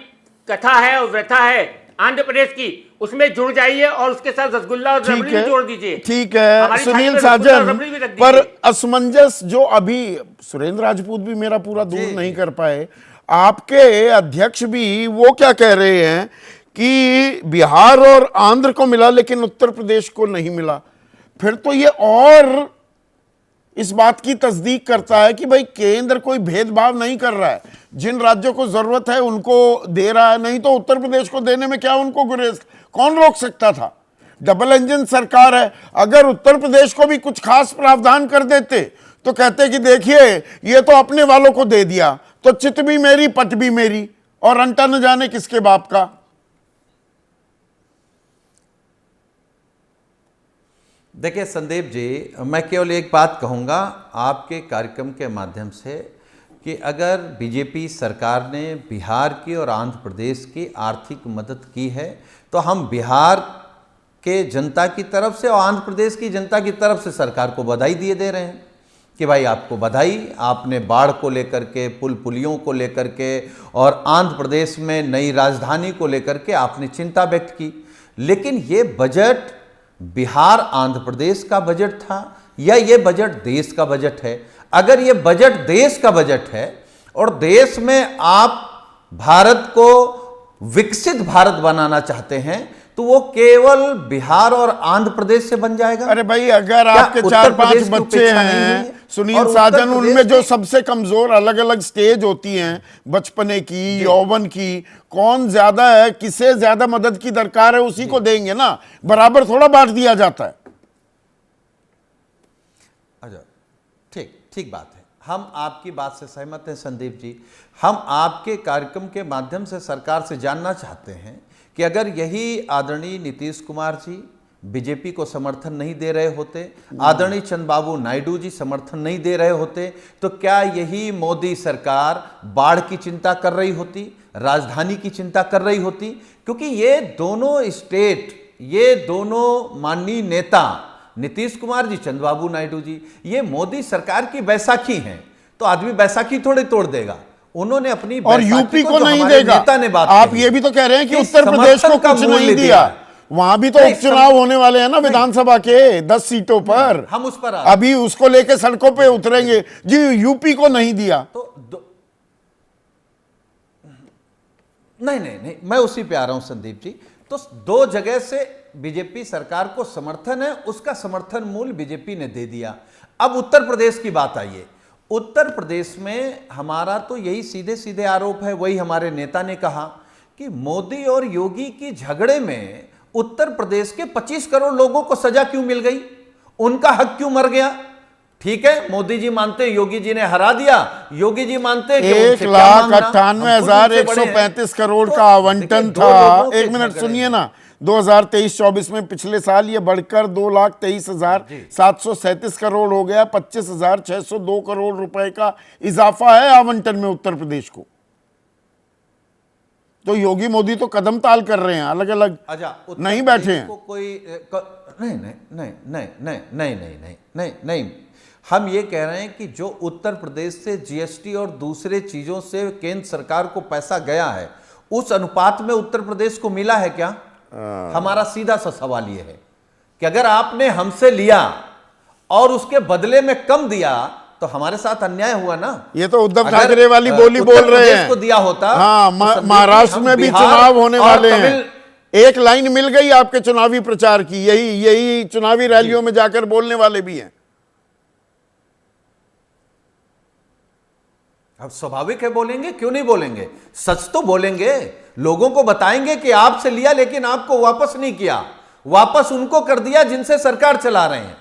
कथा है और व्यथा है आंध्र प्रदेश की, उसमें जुड़ जाइए और उसके साथ रसगुल्ला और रबड़ी भी जोड़ दीजिए। ठीक है सुनील साजन, पर असमंजस जो अभी सुरेंद्र राजपूत भी मेरा पूरा दूर नहीं कर पाए, आपके अध्यक्ष भी वो क्या कह रहे हैं कि बिहार और आंध्र को मिला लेकिन उत्तर प्रदेश को नहीं मिला। फिर तो ये और इस बात की तस्दीक करता है कि भाई केंद्र कोई भेदभाव नहीं कर रहा है, जिन राज्यों को जरूरत है उनको दे रहा है। नहीं तो उत्तर प्रदेश को देने में क्या उनको गुरेज, कौन रोक सकता था? डबल इंजन सरकार है। अगर उत्तर प्रदेश को भी कुछ खास प्रावधान कर देते तो कहते कि देखिए ये तो अपने वालों को दे दिया, तो चित भी मेरी पट भी मेरी, और अंटा न जाने किसके बाप का। देखिए संदीप जी, मैं केवल एक बात कहूँगा आपके कार्यक्रम के माध्यम से कि अगर बीजेपी सरकार ने बिहार की और आंध्र प्रदेश की आर्थिक मदद की है तो हम बिहार के जनता की तरफ से और आंध्र प्रदेश की जनता की तरफ से सरकार को बधाई दिए दे रहे हैं। कि भाई आपको बधाई, आपने बाढ़ को लेकर के, पुल पुलियों को लेकर के और आंध्र प्रदेश में नई राजधानी को लेकर के आपने चिंता व्यक्त की। लेकिन ये बजट बिहार आंध्र प्रदेश का बजट था या ये बजट देश का बजट है? अगर ये बजट देश का बजट है और देश में आप भारत को विकसित भारत बनाना चाहते हैं तो वो केवल बिहार और आंध्र प्रदेश से बन जाएगा। अरे भाई, अगर क्या आपके उत्तर 4-5 प्रदेश की बच्चे उपेक्षा नहीं हुई हैं है? सुनील और उत्तर साजन, प्रदेश उनमें जो की- सबसे कमजोर अलग अलग स्टेज होती हैं, बचपने की, यौवन की, कौन ज्यादा है, किसे ज्यादा मदद की दरकार है, उसी को देंगे ना, बराबर थोड़ा बांट दिया जाता है। अच्छा, ठीक ठीक बात है, हम आपकी बात से सहमत हैं संदीप जी। हम आपके कार्यक्रम के माध्यम से सरकार से जानना चाहते हैं कि अगर यही आदरणीय नीतीश कुमार जी बीजेपी को समर्थन नहीं दे रहे होते, आदरणीय चंद्रबाबू नायडू जी समर्थन नहीं दे रहे होते, तो क्या यही मोदी सरकार बाढ़ की चिंता कर रही होती, राजधानी की चिंता कर रही होती? क्योंकि ये दोनों स्टेट, ये दोनों माननीय नेता नीतीश कुमार जी, चंद्रबाबू नायडू जी, ये मोदी सरकार की बैसाखी हैं। तो आदमी बैसाखी थोड़े तोड़ देगा, उन्होंने अपनी और बैसाखी यूपी को जो नहीं हमारे देगा। नेता ने बात आप कही, ये भी तो कह रहे हैं कि कि उत्तर प्रदेश को समर्थन का कुछ मूल्य नहीं दिया दिया। है। वहां भी तो नहीं, उपचुनाव होने वाले हैं ना विधानसभा के 10 सीटों पर। हम उस पर आ रहे हैं। अभी उसको लेके सड़कों पे उतरेंगे जी, यूपी को नहीं दिया। तो नहीं नहीं नहीं, मैं उसी पे आ रहा हूं संदीप जी। तो दो जगह से बीजेपी सरकार को समर्थन है, उसका समर्थन मूल्य बीजेपी ने दे दिया। अब उत्तर प्रदेश की बात आइए। उत्तर प्रदेश में हमारा तो यही सीधे सीधे आरोप है, वही हमारे नेता ने कहा कि मोदी और योगी की झगड़े में उत्तर प्रदेश के 25 करोड़ लोगों को सजा क्यों मिल गई, उनका हक क्यों मर गया? ठीक है, मोदी जी मानते हैं योगी जी ने हरा दिया, योगी जी मानते हैं कि उनसे क्या मांगना, हम खुद उनसे बड़े हैं। 1,98,135 करोड़ तो का आवंटन देखिए, था। दो लोगों एक के मिनट झगड़े सुनिए में। ना, 2023-24 में पिछले साल ये बढ़कर 2,23,737 करोड़ हो गया। 25,602 करोड़ रुपए का इजाफा है आवंटन में उत्तर प्रदेश को। तो योगी मोदी तो कदम ताल कर रहे हैं, अलग अलग अच्छा, उत्तर नहीं प्रदेश बैठे हैं। को कोई नहीं नहीं नहीं नहीं नहीं नहीं नहीं नहीं नहीं नहीं, हम ये कह रहे हैं कि जो उत्तर प्रदेश से जीएसटी और दूसरे चीजों से केंद्र सरकार को पैसा गया है, उस अनुपात में उत्तर प्रदेश को मिला है क्या? हमारा सीधा सा सवाल यह है कि अगर आपने हमसे लिया और उसके बदले में कम दिया तो हमारे साथ अन्याय हुआ ना। ये तो उद्धव अगर, ठाकरे वाली बोली उत्तर बोल रहे प्रदेश हैं को दिया होता हाँ, तो संदीप जी, महाराष्ट्र हम में भी बिहार चुनाव होने और वाले हैं। तमिल- एक लाइन मिल गई आपके चुनावी प्रचार की, यही चुनावी रैलियों में जाकर बोलने वाले भी हैं। अब स्वाभाविक है बोलेंगे, क्यों नहीं बोलेंगे? सच तो बोलेंगे, लोगों को बताएंगे कि आपसे लिया लेकिन आपको वापस नहीं किया, वापस उनको कर दिया जिनसे सरकार चला रहे हैं।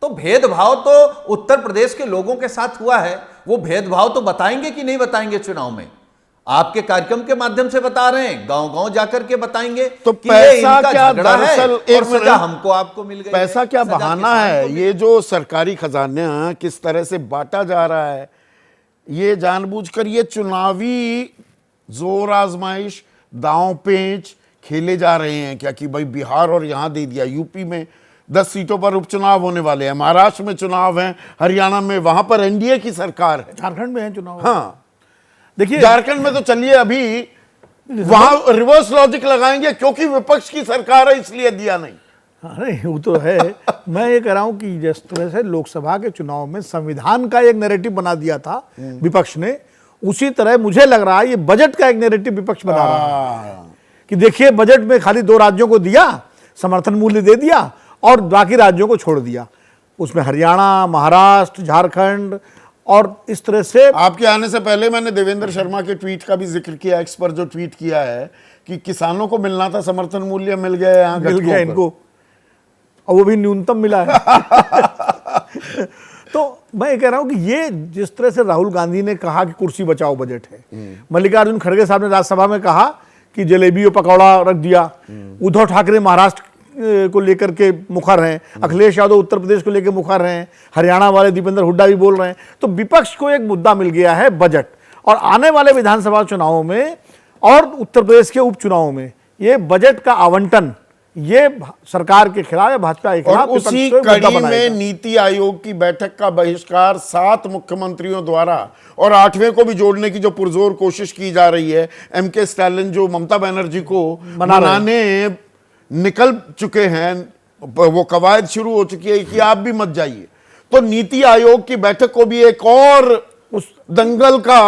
तो भेदभाव तो उत्तर प्रदेश के लोगों के साथ हुआ है, वो भेदभाव तो बताएंगे कि नहीं बताएंगे चुनाव में? आपके कार्यक्रम के माध्यम से बता रहे हैं, गांव-गांव जाकर के बताएंगे तो कि ये पैसा इनका क्या झगड़ा है दरअसल, और एक सजा मिनट, हमको आपको मिल गई, पैसा क्या सजा बहाना किसान है? को मिल ये जो सरकारी खजाना किस तरह से बांटा जा रहा है, ये जानबूझकर ये चुनावी जोर आजमाइश, दांव पेंच खेले जा रहे हैं क्या कि भाई बिहार और यहां दे दिया, यूपी में 10 सीटों पर उपचुनाव होने वाले हैं, महाराष्ट्र में चुनाव है, हरियाणा में, वहां पर एनडीए की सरकार है, झारखंड में है चुनाव। हाँ देखिए, झारखंड में तो चलिए अभी वहां रिवर्स लॉजिक लगाएंगे क्योंकि विपक्ष की सरकार है इसलिए दिया नहीं। अरे वो तो है। मैं ये कह रहा हूं कि जिस तरह से लोकसभा के चुनाव में संविधान का एक नैरेटिव बना दिया था विपक्ष ने, उसी तरह मुझे लग रहा है ये बजट का एक नैरेटिव विपक्ष बना रहा है कि देखिए बजट में खाली 2 राज्यों को दिया, समर्थन मूल्य दे दिया और बाकी राज्यों को छोड़ दिया। उसमें हरियाणा, महाराष्ट्र, झारखंड और इस तरह से। आपके आने से पहले मैंने देवेंद्र शर्मा के ट्वीट का भी जिक्र किया, एक्स पर जो ट्वीट किया है कि किसानों को मिलना था समर्थन मूल्य, मिल गया यहाँ, मिल गया इनको, और वो भी न्यूनतम मिला है। तो मैं ये कह रहा हूं कि ये जिस तरह से राहुल गांधी ने कहा कि कुर्सी बचाओ बजट है, मल्लिकार्जुन खड़गे साहब ने राज्यसभा में कहा कि जलेबी और पकौड़ा रख दिया, उद्धव ठाकरे महाराष्ट्र को लेकर के मुखर हैं, अखिलेश यादव उत्तर प्रदेश को लेकर मुखर हैं, हरियाणा वाले दीपेंद्र हुड्डा भी बोल रहे हैं। तो विपक्ष को एक मुद्दा मिल गया है बजट, और आने वाले विधानसभा चुनावों में और उत्तर प्रदेश के उपचुनावों में ये बजट का आवंटन ये सरकार के खिलाफ या भाजपा के और खिलाफ उसी विपक्ष को एक मुद्दा कड़ी में बनाएगा। नीति आयोग की बैठक का बहिष्कार 7 मुख्यमंत्रियों द्वारा और 8वें को भी जोड़ने की जो पुरजोर कोशिश की जा रही है, एमके स्टालिन जो ममता बनर्जी को बनाने निकल चुके हैं, वो कवायद शुरू हो चुकी है कि आप भी मत जाइए, तो नीति आयोग की बैठक को भी एक और उस दंगल का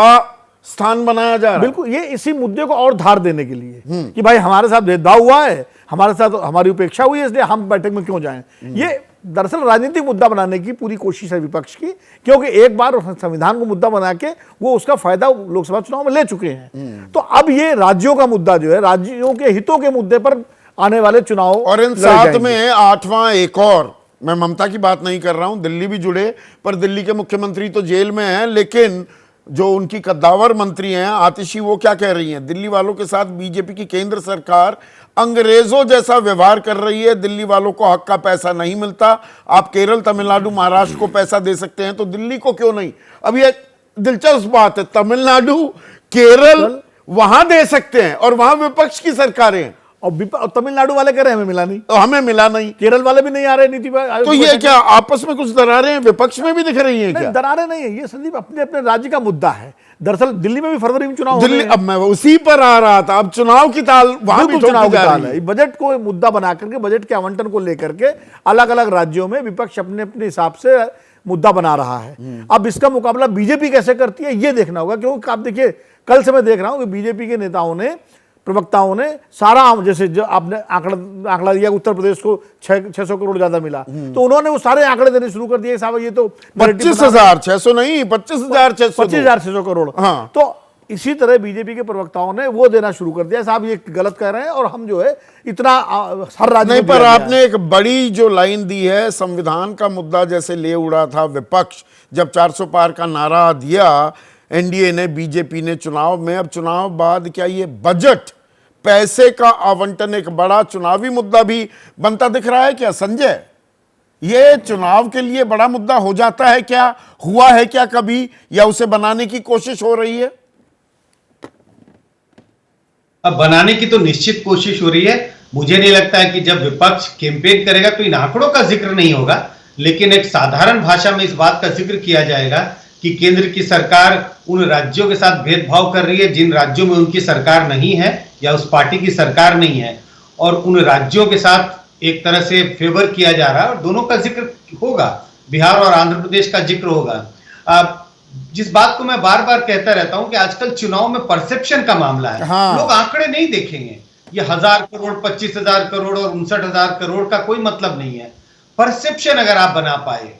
स्थान बनाया जा रहा है। बिल्कुल, ये इसी मुद्दे को और धार देने के लिए कि भाई हमारे साथ भेदभाव हुआ है, हमारे साथ हमारी उपेक्षा हुई है, इसलिए हम बैठक में क्यों जाएं। ये दरअसल राजनीतिक मुद्दा बनाने की पूरी कोशिश है विपक्ष की, क्योंकि एक बार संविधान को मुद्दा बना के वो उसका फायदा लोकसभा चुनाव में ले चुके हैं। तो अब ये राज्यों का मुद्दा जो है, राज्यों के हितों के मुद्दे पर आने वाले चुनाव, और इन 7 में 8वां एक और, मैं ममता की बात नहीं कर रहा हूं, दिल्ली भी जुड़े, पर दिल्ली के मुख्यमंत्री तो जेल में हैं, लेकिन जो उनकी कद्दावर मंत्री हैं आतिशी, वो क्या कह रही हैं? दिल्ली वालों के साथ बीजेपी की केंद्र सरकार अंग्रेजों जैसा व्यवहार कर रही है, दिल्ली वालों को हक का पैसा नहीं मिलता, आप केरल, तमिलनाडु, महाराष्ट्र को पैसा दे सकते हैं तो दिल्ली को क्यों नहीं? अब ये दिलचस्प बात है, तमिलनाडु, केरल वहां दे सकते हैं और वहां विपक्ष की सरकारें हैं, और तमिलनाडु वाले कह रहे हैं हमें मिला नहीं, तो हमें मिला नहीं। केरल वाले भी नहीं आ रहे नीति आयोग तो ये क्या आपस में कुछ दरारें हैं विपक्ष में भी दिख रही हैं क्या? दरारें नहीं है, ये संदीप अपने अपने राज्य का मुद्दा है। दरअसल दिल्ली में भी फरवरी में चुनाव दिल्ली, अब मैं उसी पर आ रहा था, अब चुनाव की ताल वहां भी चुनाव की जा ताल रही है। बजट को मुद्दा बना करके, बजट के आवंटन को लेकर के अलग अलग राज्यों में विपक्ष अपने अपने हिसाब से मुद्दा बना रहा है। अब इसका मुकाबला बीजेपी कैसे करती है ये देखना होगा, क्योंकि आप देखिए कल से मैं देख रहा हूं कि बीजेपी के नेताओं ने, प्रवक्ताओं ने सारा, जैसे जो आपने आंकड़ा दिया उत्तर प्रदेश को 600 करोड़ ज्यादा मिला, तो उन्होंने वो सारे आंकड़े देने शुरू कर दिए, साहब ये तो 25,600 नहीं, 25,600 करोड़। हाँ। तो इसी तरह बीजेपी के प्रवक्ताओं ने वो देना शुरू कर दिया, साहब ये गलत कह रहे हैं और हम जो है इतना हर राज्य नहीं, पर आपने एक बड़ी जो लाइन दी है, संविधान का मुद्दा जैसे ले उड़ा था विपक्ष जब 400 पार का नारा दिया एनडीए ने, बीजेपी ने चुनाव में, अब चुनाव बाद क्या ये बजट, पैसे का आवंटन एक बड़ा चुनावी मुद्दा भी बनता दिख रहा है क्या संजय? ये चुनाव के लिए बड़ा मुद्दा हो जाता है क्या? हुआ है क्या कभी, या उसे बनाने की कोशिश हो रही है? अब बनाने की तो निश्चित कोशिश हो रही है। मुझे नहीं लगता है कि जब विपक्ष कैंपेन करेगा तो इन आंकड़ों का जिक्र नहीं होगा, लेकिन एक साधारण भाषा में इस बात का जिक्र किया जाएगा कि केंद्र की सरकार उन राज्यों के साथ भेदभाव कर रही है जिन राज्यों में उनकी सरकार नहीं है या उस पार्टी की सरकार नहीं है, और उन राज्यों के साथ एक तरह से फेवर किया जा रहा है, और दोनों का जिक्र होगा, बिहार और आंध्र प्रदेश का जिक्र होगा। जिस बात को मैं बार बार कहता रहता हूं कि आजकल चुनाव में परसेप्शन का मामला है। हाँ। लोग आंकड़े नहीं देखेंगे, ये 1000 करोड़, 25,000 करोड़ और 59,000 करोड़ का कोई मतलब नहीं है। परसेप्शन अगर आप बना पाए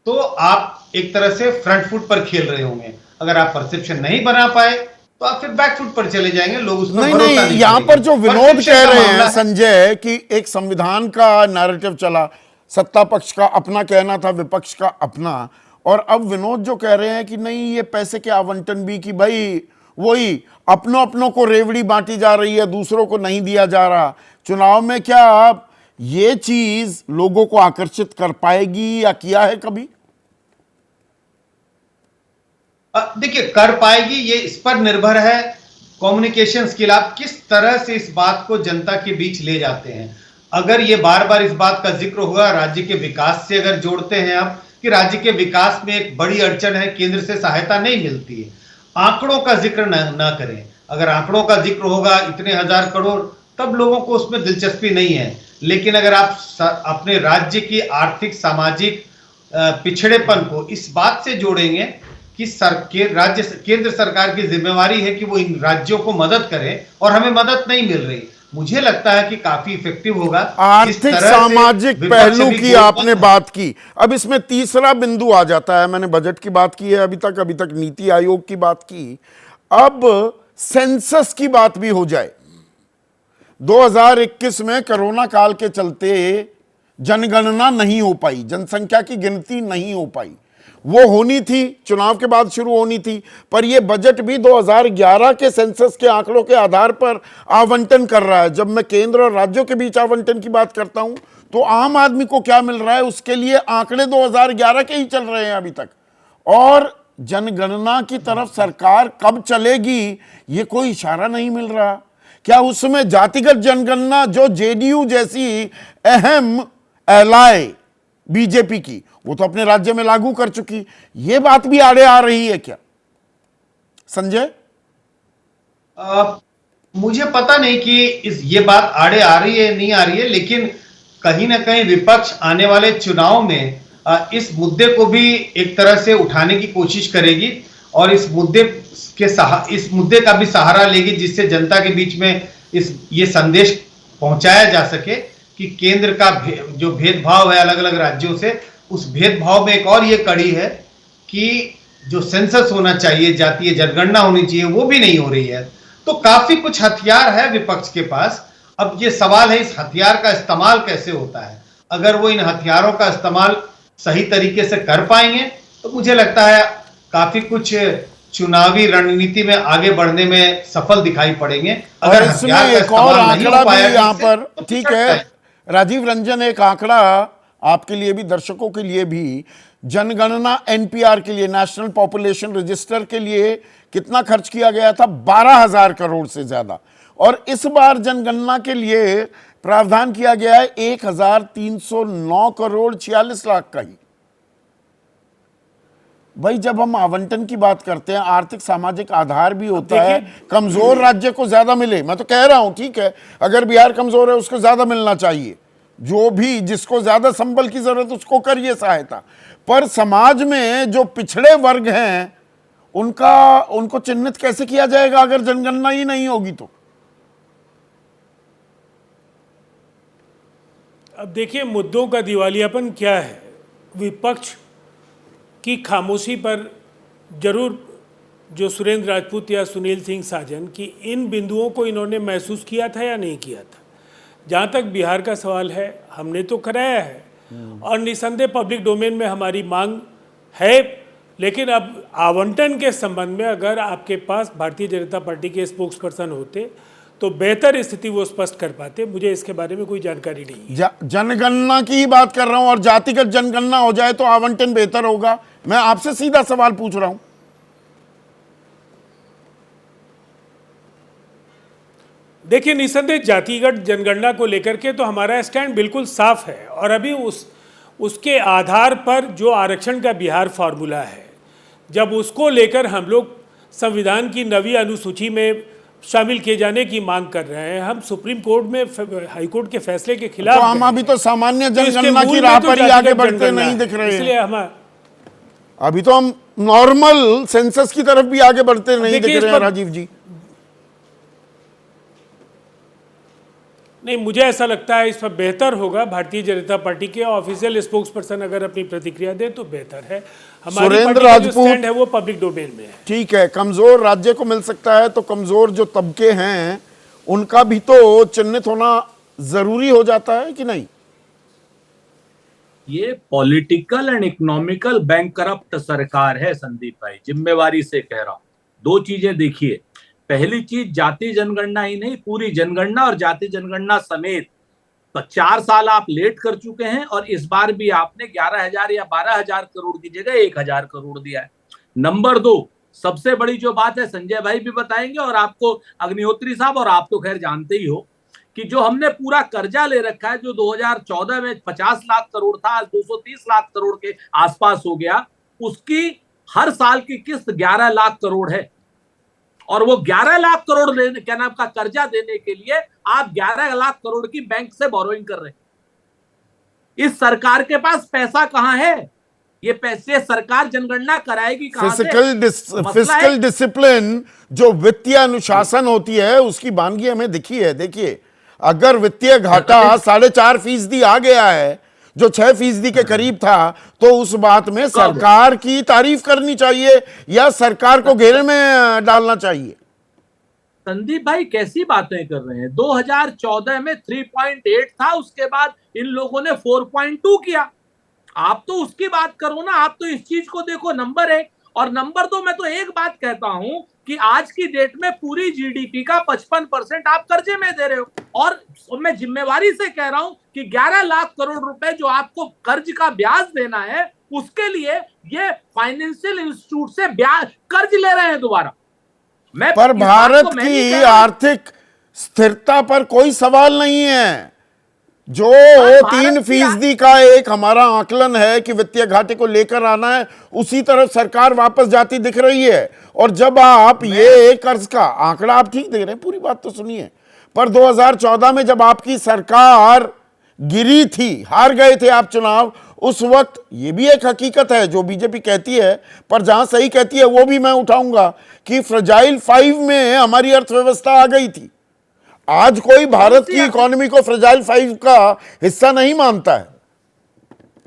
तो आप एक तरह से फ्रंट फुट पर खेल रहे होंगे, अगर आप परसेप्शन नहीं बना पाए तो आप फिर बैक फुट पर चले जाएंगे, लोग उसमें नहीं, यहां पर जो विनोद कह रहे हैं संजय कि एक संविधान का नैरेटिव चला, सत्ता पक्ष का अपना कहना था, विपक्ष का अपना, और अब विनोद जो कह रहे हैं कि नहीं ये पैसे के आवंटन भी, कि भाई वही अपनों को रेवड़ी बांटी जा रही है, दूसरों को नहीं दिया जा रहा चुनाव में, क्या ये चीज लोगों को आकर्षित कर पाएगी या किया है कभी? देखिए, कर पाएगी ये इस पर निर्भर है कम्युनिकेशन स्किल, आप किस तरह से इस बात को जनता के बीच ले जाते हैं। अगर ये बार बार इस बात का जिक्र हुआ, राज्य के विकास से अगर जोड़ते हैं आप कि राज्य के विकास में एक बड़ी अड़चन है, केंद्र से सहायता नहीं मिलती है, आंकड़ों का जिक्र ना करें। अगर आंकड़ों का जिक्र होगा इतने 1000 करोड़, तब लोगों को उसमें दिलचस्पी नहीं है। लेकिन अगर आप अपने राज्य की आर्थिक सामाजिक पिछड़ेपन को इस बात से जोड़ेंगे कि केंद्र सरकार की जिम्मेवारी है कि वो इन राज्यों को मदद करे और हमें मदद नहीं मिल रही, मुझे लगता है कि काफी इफेक्टिव होगा। आर्थिक सामाजिक पहलू की आपने बात की, अब इसमें तीसरा बिंदु आ जाता है। मैंने बजट की बात की है अभी तक नीति आयोग की बात की, अब सेंसस की बात भी हो जाए। 2021 में कोरोना काल के चलते जनगणना नहीं हो पाई, जनसंख्या की गिनती नहीं हो पाई, वो होनी थी, चुनाव के बाद शुरू होनी थी, पर यह बजट भी 2011 के सेंसस के आंकड़ों के आधार पर आवंटन कर रहा है। जब मैं केंद्र और राज्यों के बीच आवंटन की बात करता हूं तो आम आदमी को क्या मिल रहा है, उसके लिए आंकड़े 2011 के ही चल रहे हैं अभी तक, और जनगणना की तरफ सरकार कब चलेगी ये कोई इशारा नहीं मिल रहा। क्या उसमें जातिगत जनगणना, जो जेडीयू जैसी अहम एलाय बीजेपी की, वो तो अपने राज्य में लागू कर चुकी, ये बात भी आड़े आ रही है क्या संजय? मुझे पता नहीं कि ये बात आड़े आ रही है नहीं आ रही है, लेकिन कहीं ना कहीं विपक्ष आने वाले चुनाव में इस मुद्दे को भी एक तरह से उठाने की कोशिश करेगी और इस मुद्दे का भी सहारा लेगी, जिससे जनता के बीच में ये संदेश पहुंचाया जा सके कि केंद्र का जो भेदभाव है अलग अलग राज्यों से, उस भेदभाव में एक और ये कड़ी है कि जो सेंसस होना चाहिए, जातीय जनगणना होनी चाहिए, वो भी नहीं हो रही है। तो काफी कुछ हथियार है विपक्ष के पास। अब ये सवाल है इस हथियार का इस्तेमाल कैसे होता है। अगर वो इन हथियारों का इस्तेमाल सही तरीके से कर पाएंगे तो मुझे लगता है काफी कुछ चुनावी रणनीति में आगे बढ़ने में सफल दिखाई पड़ेंगे। और इसमें एक और आंकड़ा भी यहाँ पर, तो ठीक है राजीव रंजन, एक आंकड़ा आपके लिए भी, दर्शकों के लिए भी, जनगणना एनपीआर के लिए, नेशनल पॉपुलेशन रजिस्टर के लिए कितना खर्च किया गया था? 12,000 करोड़ से ज्यादा। और इस बार जनगणना के लिए प्रावधान किया गया है 1,309 करोड़ 46 लाख का ही। भाई जब हम आवंटन की बात करते हैं, आर्थिक सामाजिक आधार भी होता है, कमजोर राज्य को ज्यादा मिले। मैं तो कह रहा हूं ठीक है, अगर बिहार कमजोर है उसको ज्यादा मिलना चाहिए, जो भी जिसको ज्यादा संबल की जरूरत उसको करिए सहायता, पर समाज में जो पिछड़े वर्ग हैं उनको चिन्हित कैसे किया जाएगा अगर जनगणना ही नहीं होगी तो? अब देखिए मुद्दों का दिवालियापन क्या है। विपक्ष की खामोशी पर जरूर जो सुरेंद्र राजपूत या सुनील सिंह साजन की इन बिंदुओं को इन्होंने महसूस किया था या नहीं किया था। जहाँ तक बिहार का सवाल है, हमने तो कराया है और निसंदेह पब्लिक डोमेन में हमारी मांग है, लेकिन अब आवंटन के संबंध में अगर आपके पास भारतीय जनता पार्टी के स्पोक्स पर्सन होते तो बेहतर स्थिति वो स्पष्ट कर पाते। मुझे इसके बारे में कोई जानकारी नहीं है। जनगणना की ही बात कर रहा हूं, और जातिगत जनगणना हो जाए तो आवंटन बेहतर होगा। मैं आपसे सीधा सवाल पूछ रहा हूं। देखिए निसंदेह जातिगत जनगणना को लेकर के तो हमारा स्टैंड बिल्कुल साफ है, और अभी उसके आधार पर जो आरक्षण का बिहार फॉर्मूला है, जब उसको लेकर हम लोग संविधान की 9वीं अनुसूची में शामिल किए जाने की मांग कर रहे हैं, हम सुप्रीम कोर्ट में हाई कोर्ट के फैसले के खिलाफ। तो हम अभी तो सामान्य जनगणना की राह पर ही आगे बढ़ते नहीं दिख रहे हैं। इसलिए हम अभी तो हम नॉर्मल सेंसस की तरफ भी आगे बढ़ते नहीं दिख रहे हैं राजीव जी। नहीं, मुझे ऐसा लगता है इस पर बेहतर होगा भारतीय जनता पार्टी के ऑफिशियल स्पोक्स पर्सन अगर अपनी प्रतिक्रिया दे तो बेहतर है। हमारी सुरेंद्र पार्टी का जो राजपूत स्टैंड है वो पब्लिक डोमेन में है। ठीक है, कमजोर राज्य को मिल सकता है तो कमजोर जो तबके हैं उनका भी तो चिन्हित होना जरूरी हो जाता है कि नहीं? ये political and economical bank corrupt सरकार है संदीप भाई, जिम्मेवारी से कह रहा हूं। दो चीजें देखिए, पहली चीज जाति जनगणना ही नहीं, पूरी जनगणना और जाति जनगणना समेत 4 साल आप लेट कर चुके हैं, और इस बार भी आपने 11,000 या 12,000 करोड़ की जगह 1,000 करोड़ दिया है। नंबर 2, सबसे बड़ी जो बात है, संजय भाई भी बताएंगे और आपको अग्निहोत्री साहब, और आप तो खैर जानते ही हो कि जो हमने पूरा कर्जा ले रखा है, जो 2014 में 50 लाख करोड़ था, आज 230 लाख करोड़ के आसपास हो गया, उसकी हर साल की किस्त 11 लाख करोड़ है। और वो 11 लाख करोड़ क्या नाम का कर्जा देने के लिए आप 11 लाख करोड़ की बैंक से बोरोइंग कर रहे हैं। इस सरकार के पास पैसा कहां है? ये पैसे सरकार जनगणना कराएगी कहां से? फिस्कल डिसिप्लिन, जो वित्तीय अनुशासन होती है, उसकी वानगी हमें दिखी है। देखिए, अगर वित्तीय घाटा 4.5% आ गया है, जो 6% के करीब था, तो उस बात में सरकार की तारीफ करनी चाहिए या सरकार को घेरे में डालना चाहिए? संदीप भाई कैसी बातें कर रहे हैं? 2014 में 3.8 था, उसके बाद इन लोगों ने 4.2 किया। आप तो उसकी बात करो ना, आप तो इस चीज को देखो। नंबर 1 और नंबर 2, मैं तो एक बात कहता हूं कि आज की डेट में पूरी जीडीपी का 55% आप कर्जे में दे रहे हो, और मैं जिम्मेवारी से कह रहा हूं कि 11 लाख करोड़ रुपए जो आपको कर्ज का ब्याज देना है, उसके लिए ये फाइनेंशियल इंस्टीट्यूट से ब्याज कर्ज ले रहे हैं दोबारा। पर भारत की आर्थिक स्थिरता पर कोई सवाल नहीं है। जो भारत 3% का एक हमारा आकलन है कि वित्तीय घाटे को लेकर आना है, उसी तरफ सरकार वापस जाती दिख रही है। और जब आप ये कर्ज का आंकड़ा आप ठीक दे रहे हैं, पूरी बात तो सुनिए, पर 2014 में जब आपकी सरकार गिरी थी, हार गए थे आप चुनाव, उस वक्त ये भी एक हकीकत है जो बीजेपी कहती है, पर जहां सही कहती है वो भी मैं उठाऊंगा कि फ्रजाइल 5 में हमारी अर्थव्यवस्था आ गई थी। आज कोई भारत की इकोनॉमी को फ्रजाइल 5 का हिस्सा नहीं मानता है।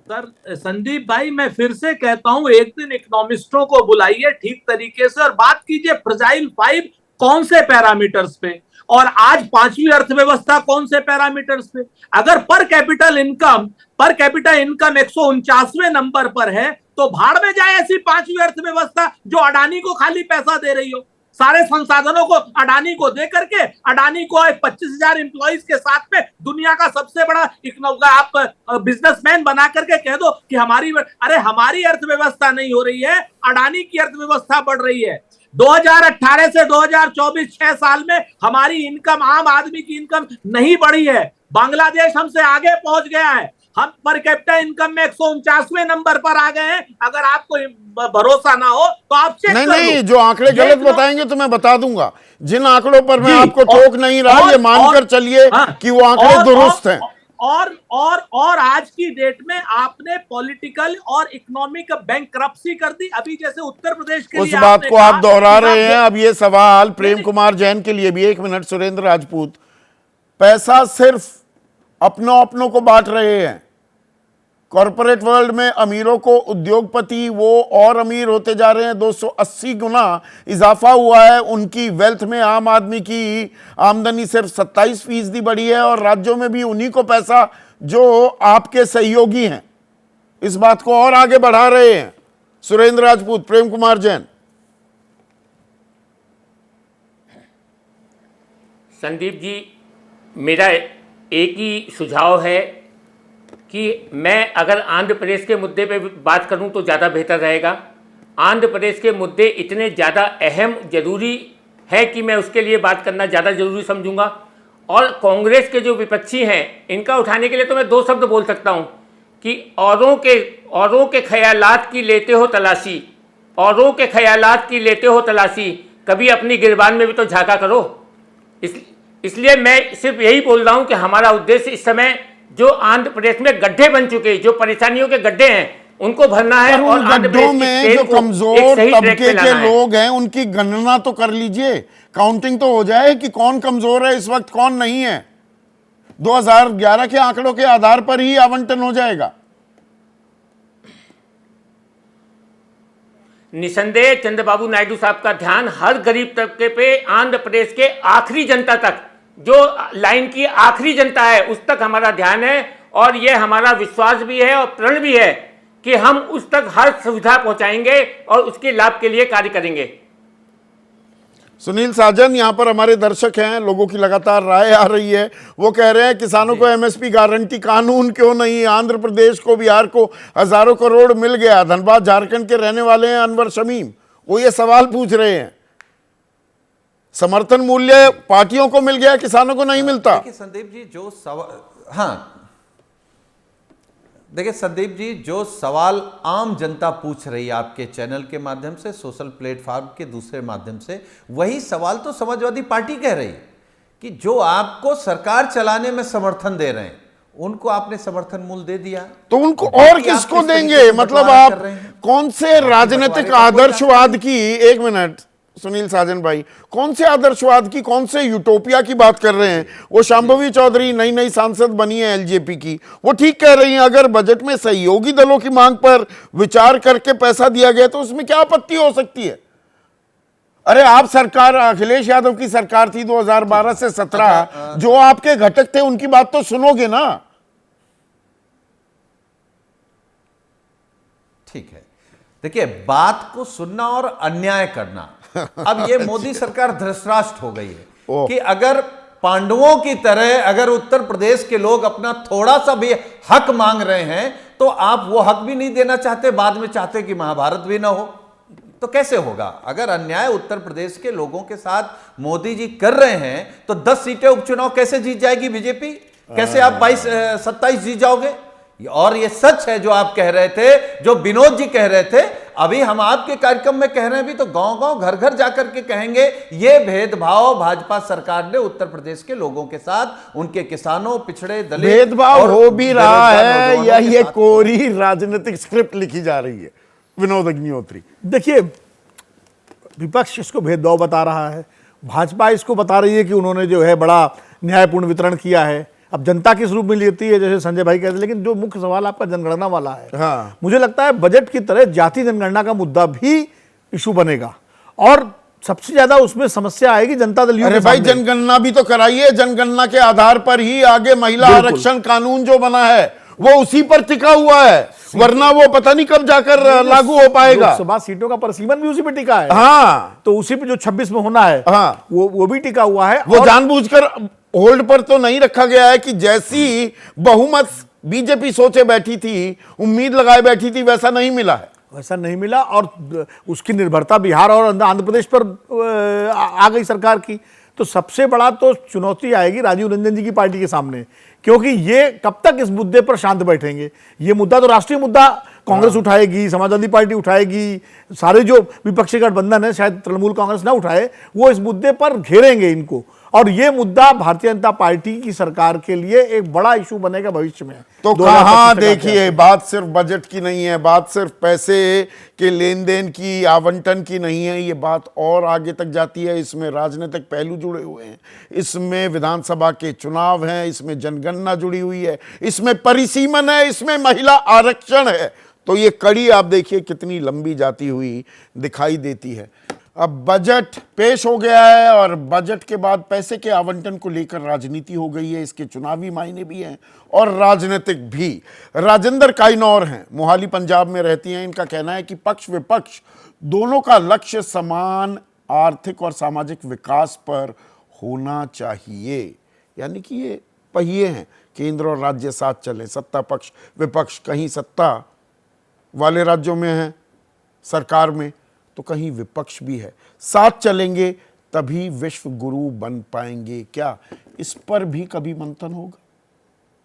सर संदीप भाई, मैं फिर से कहता हूं, एक दिन इकोनॉमिस्टों को बुलाइए ठीक तरीके से और बात कीजिए फ्रजाइल 5 कौन से पैरामीटर्स पे, और आज पांचवी अर्थव्यवस्था कौन से पैरामीटर्स पे। अगर पर कैपिटल इनकम 149वें नंबर पर है, तो भाड़ में जाए ऐसी पांचवी अर्थव्यवस्था जो अडानी को खाली पैसा दे रही हो, सारे संसाधनों को अडानी को दे करके, अडानी को 25,000 एम्प्लॉइज के साथ में दुनिया का सबसे बड़ा आप बिजनेसमैन बना करके कह दो कि हमारी अर्थव्यवस्था नहीं हो रही है, अडानी की अर्थव्यवस्था बढ़ रही है। 2018 से 2024 6 साल में हमारी इनकम, आम आदमी की इनकम नहीं बढ़ी है। बांग्लादेश हमसे आगे पहुंच गया है, हम पर कैपिटा इनकम में 149वें नंबर पर आ गए हैं। अगर आपको भरोसा ना हो तो आप चेक कर लो। नहीं, जो आंकड़े गलत बताएंगे तो मैं बता दूंगा। जिन आंकड़ों पर मैं आपको टोक नहीं रहा, ये मानकर चलिए कि वो आंकड़े दुरुस्त हैं। और आज की डेट में आपने पॉलिटिकल और इकोनॉमिक बैंकरप्सी कर दी। अभी जैसे उत्तर प्रदेश के उस लिए बात को आप दोहरा रहे हैं। अब ये सवाल प्रेम कुमार जैन के लिए भी, 1 मिनट, सुरेंद्र राजपूत, पैसा सिर्फ अपनों को बांट रहे हैं। कॉर्पोरेट वर्ल्ड में अमीरों को उद्योगपति वो और अमीर होते जा रहे हैं, 280 गुना इजाफा हुआ है उनकी वेल्थ में। आम आदमी की आमदनी सिर्फ 27% बढ़ी है, और राज्यों में भी उन्हीं को पैसा जो आपके सहयोगी हैं इस बात को और आगे बढ़ा रहे हैं। सुरेंद्र राजपूत, प्रेम कुमार जैन। संदीप जी, मेरा एक ही सुझाव है कि मैं अगर आंध्र प्रदेश के मुद्दे पे बात करूं तो ज़्यादा बेहतर रहेगा। आंध्र प्रदेश के मुद्दे इतने ज़्यादा अहम ज़रूरी है कि मैं उसके लिए बात करना ज़्यादा ज़रूरी समझूंगा। और कांग्रेस के जो विपक्षी हैं, इनका उठाने के लिए तो मैं 2 शब्द बोल सकता हूं कि औरों के ख्यालात की लेते हो तलाशी, औरों के ख्यालात की लेते हो तलाशी, कभी अपनी गिरबान में भी तो झांका करो। इसलिए मैं सिर्फ यही बोल रहा हूं कि हमारा उद्देश्य इस समय जो आंध्र प्रदेश में गड्ढे बन चुके, जो परेशानियों के गड्ढे हैं, उनको भरना है। और उन गड्ढों में जो कमजोर तबके के लोग हैं उनकी गणना तो कर लीजिए, काउंटिंग तो हो जाए कि कौन कमजोर है इस वक्त, कौन नहीं है। 2011 के आंकड़ों के आधार पर ही आवंटन हो जाएगा। निसंदेह चंद्रबाबू नायडू साहब का ध्यान हर गरीब तबके पे, आंध्र प्रदेश के आखिरी जनता तक, जो लाइन की आखिरी जनता है उस तक हमारा ध्यान है। और यह हमारा विश्वास भी है और प्रण भी है कि हम उस तक हर सुविधा पहुंचाएंगे और उसके लाभ के लिए कार्य करेंगे। सुनील साजन, यहां पर हमारे दर्शक हैं, लोगों की लगातार राय आ रही है। वो कह रहे हैं किसानों को एमएसपी गारंटी कानून क्यों नहीं, आंध्र प्रदेश को, बिहार को हजारों करोड़ मिल गया। धनबाद झारखंड के रहने वाले हैं अनवर शमीम, वो ये सवाल पूछ रहे हैं, समर्थन मूल्य पार्टियों को मिल गया, किसानों को नहीं मिलता। देखिए संदीप जी, जो सवाल, हाँ देखिए संदीप जी, जो सवाल आम जनता पूछ रही है आपके चैनल के माध्यम से, सोशल प्लेटफॉर्म के दूसरे माध्यम से, वही सवाल तो समाजवादी पार्टी कह रही है कि जो आपको सरकार चलाने में समर्थन दे रहे हैं उनको आपने समर्थन मूल्य दे दिया, तो उनको और किसको देंगे? मतलब आप कौन से राजनीतिक आदर्शवाद की, 1 मिनट सुनील साजन भाई, कौन से आदर्शवाद की, कौन से यूटोपिया की बात कर रहे हैं? वो शांभवी चौधरी नई सांसद बनी है एलजेपी की, वो ठीक कह रही हैं, अगर बजट में सहयोगी दलों की मांग पर विचार करके पैसा दिया गया तो उसमें क्या आपत्ति हो सकती है? अरे आप सरकार, अखिलेश यादव की सरकार थी 2012 से 17, जो आपके घटक थे उनकी बात तो सुनोगे ना। ठीक है, देखिए बात को सुनना और अन्याय करना, अब ये मोदी सरकार धृतराष्ट्र हो गई है कि अगर पांडवों की तरह अगर उत्तर प्रदेश के लोग अपना थोड़ा सा भी हक मांग रहे हैं तो आप वो हक भी नहीं देना चाहते, बाद में चाहते कि महाभारत भी ना हो। तो कैसे होगा? अगर अन्याय उत्तर प्रदेश के लोगों के साथ मोदी जी कर रहे हैं तो 10 सीटें उपचुनाव कैसे जीत जाएगी बीजेपी? कैसे आप 27 जीत जाओगे? और ये सच है जो आप कह रहे थे, जो विनोद जी कह रहे थे, अभी हम आपके कार्यक्रम में कह रहे हैं, भी तो गांव-गांव घर-घर जाकर के कहेंगे ये भेदभाव भाजपा सरकार ने उत्तर प्रदेश के लोगों के साथ, उनके किसानों, पिछड़े, दलित भेदभाव हो भी रहा है या ये साथ कोरी राजनीतिक स्क्रिप्ट लिखी जा रही है? विनोद अग्निहोत्री, देखिए, विपक्ष इसको भेदभाव बता रहा है, भाजपा इसको बता रही है कि उन्होंने जो है बड़ा न्यायपूर्ण वितरण किया है। अब जनता किस रूप में लेती है, जैसे संजय भाई कहते हैं, लेकिन जो मुख्य सवाल आपका जनगणना वाला है, हाँ। मुझे लगता है बजट की तरह जाति जनगणना का मुद्दा भी इशू बनेगा और सबसे ज्यादा उसमें समस्या आएगी जनता दल अरे भाई जनगणना भी तो कराइए, जनगणना के आधार पर ही आगे महिला आरक्षण कानून जो बना है वो उसी पर टिका हुआ है, वरना वो पता नहीं कब जाकर लागू हो पाएगा। लोकसभा सीटों का परिसीमन भी उसी पे टिका है। हाँ, तो उसी पे जो 26 में होना है, हाँ, वो भी टिका हुआ है। वो जानबूझकर होल्ड पर तो नहीं रखा गया है कि जैसी बहुमत बीजेपी सोचे बैठी थी, उम्मीद लगाए बैठी थी, वैसा नहीं मिला है। वैसा नहीं मिला और उसकी निर्भरता बिहार और आंध्र प्रदेश पर आ गई सरकार की। तो सबसे बड़ा तो चुनौती आएगी राजीव रंजन जी की पार्टी के सामने, क्योंकि ये कब तक इस मुद्दे पर शांत बैठेंगे। ये मुद्दा तो राष्ट्रीय मुद्दा कांग्रेस उठाएगी, समाजवादी पार्टी उठाएगी, सारे जो विपक्षी गठबंधन है, शायद तृणमूल कांग्रेस ना उठाए, वो इस मुद्दे पर घेरेंगे इनको। और ये मुद्दा भारतीय जनता पार्टी की सरकार के लिए एक बड़ा इशू बनेगा भविष्य में। तो कहां देखिए, बात सिर्फ बजट की नहीं है, बात सिर्फ पैसे के लेन देन की, आवंटन की नहीं है, ये बात और आगे तक जाती है। इसमें राजनीतिक पहलू जुड़े हुए हैं, इसमें विधानसभा के चुनाव हैं, इसमें जनगणना जुड़ी हुई है, इसमें परिसीमन है, इसमें महिला आरक्षण है। तो ये कड़ी आप देखिए कितनी लंबी जाती हुई दिखाई देती है। अब बजट पेश हो गया है और बजट के बाद पैसे के आवंटन को लेकर राजनीति हो गई है, इसके चुनावी मायने भी हैं और राजनीतिक भी। राजेंद्र काइनौर हैं, मोहाली पंजाब में रहती हैं। इनका कहना है कि पक्ष विपक्ष दोनों का लक्ष्य समान आर्थिक और सामाजिक विकास पर होना चाहिए। यानी कि ये पहिए हैं, केंद्र और राज्य साथ चले, सत्ता पक्ष विपक्ष, कहीं सत्ता वाले राज्यों में है सरकार में तो कहीं विपक्ष भी है, साथ चलेंगे तभी विश्व गुरु बन पाएंगे। क्या इस पर भी कभी मंथन होगा?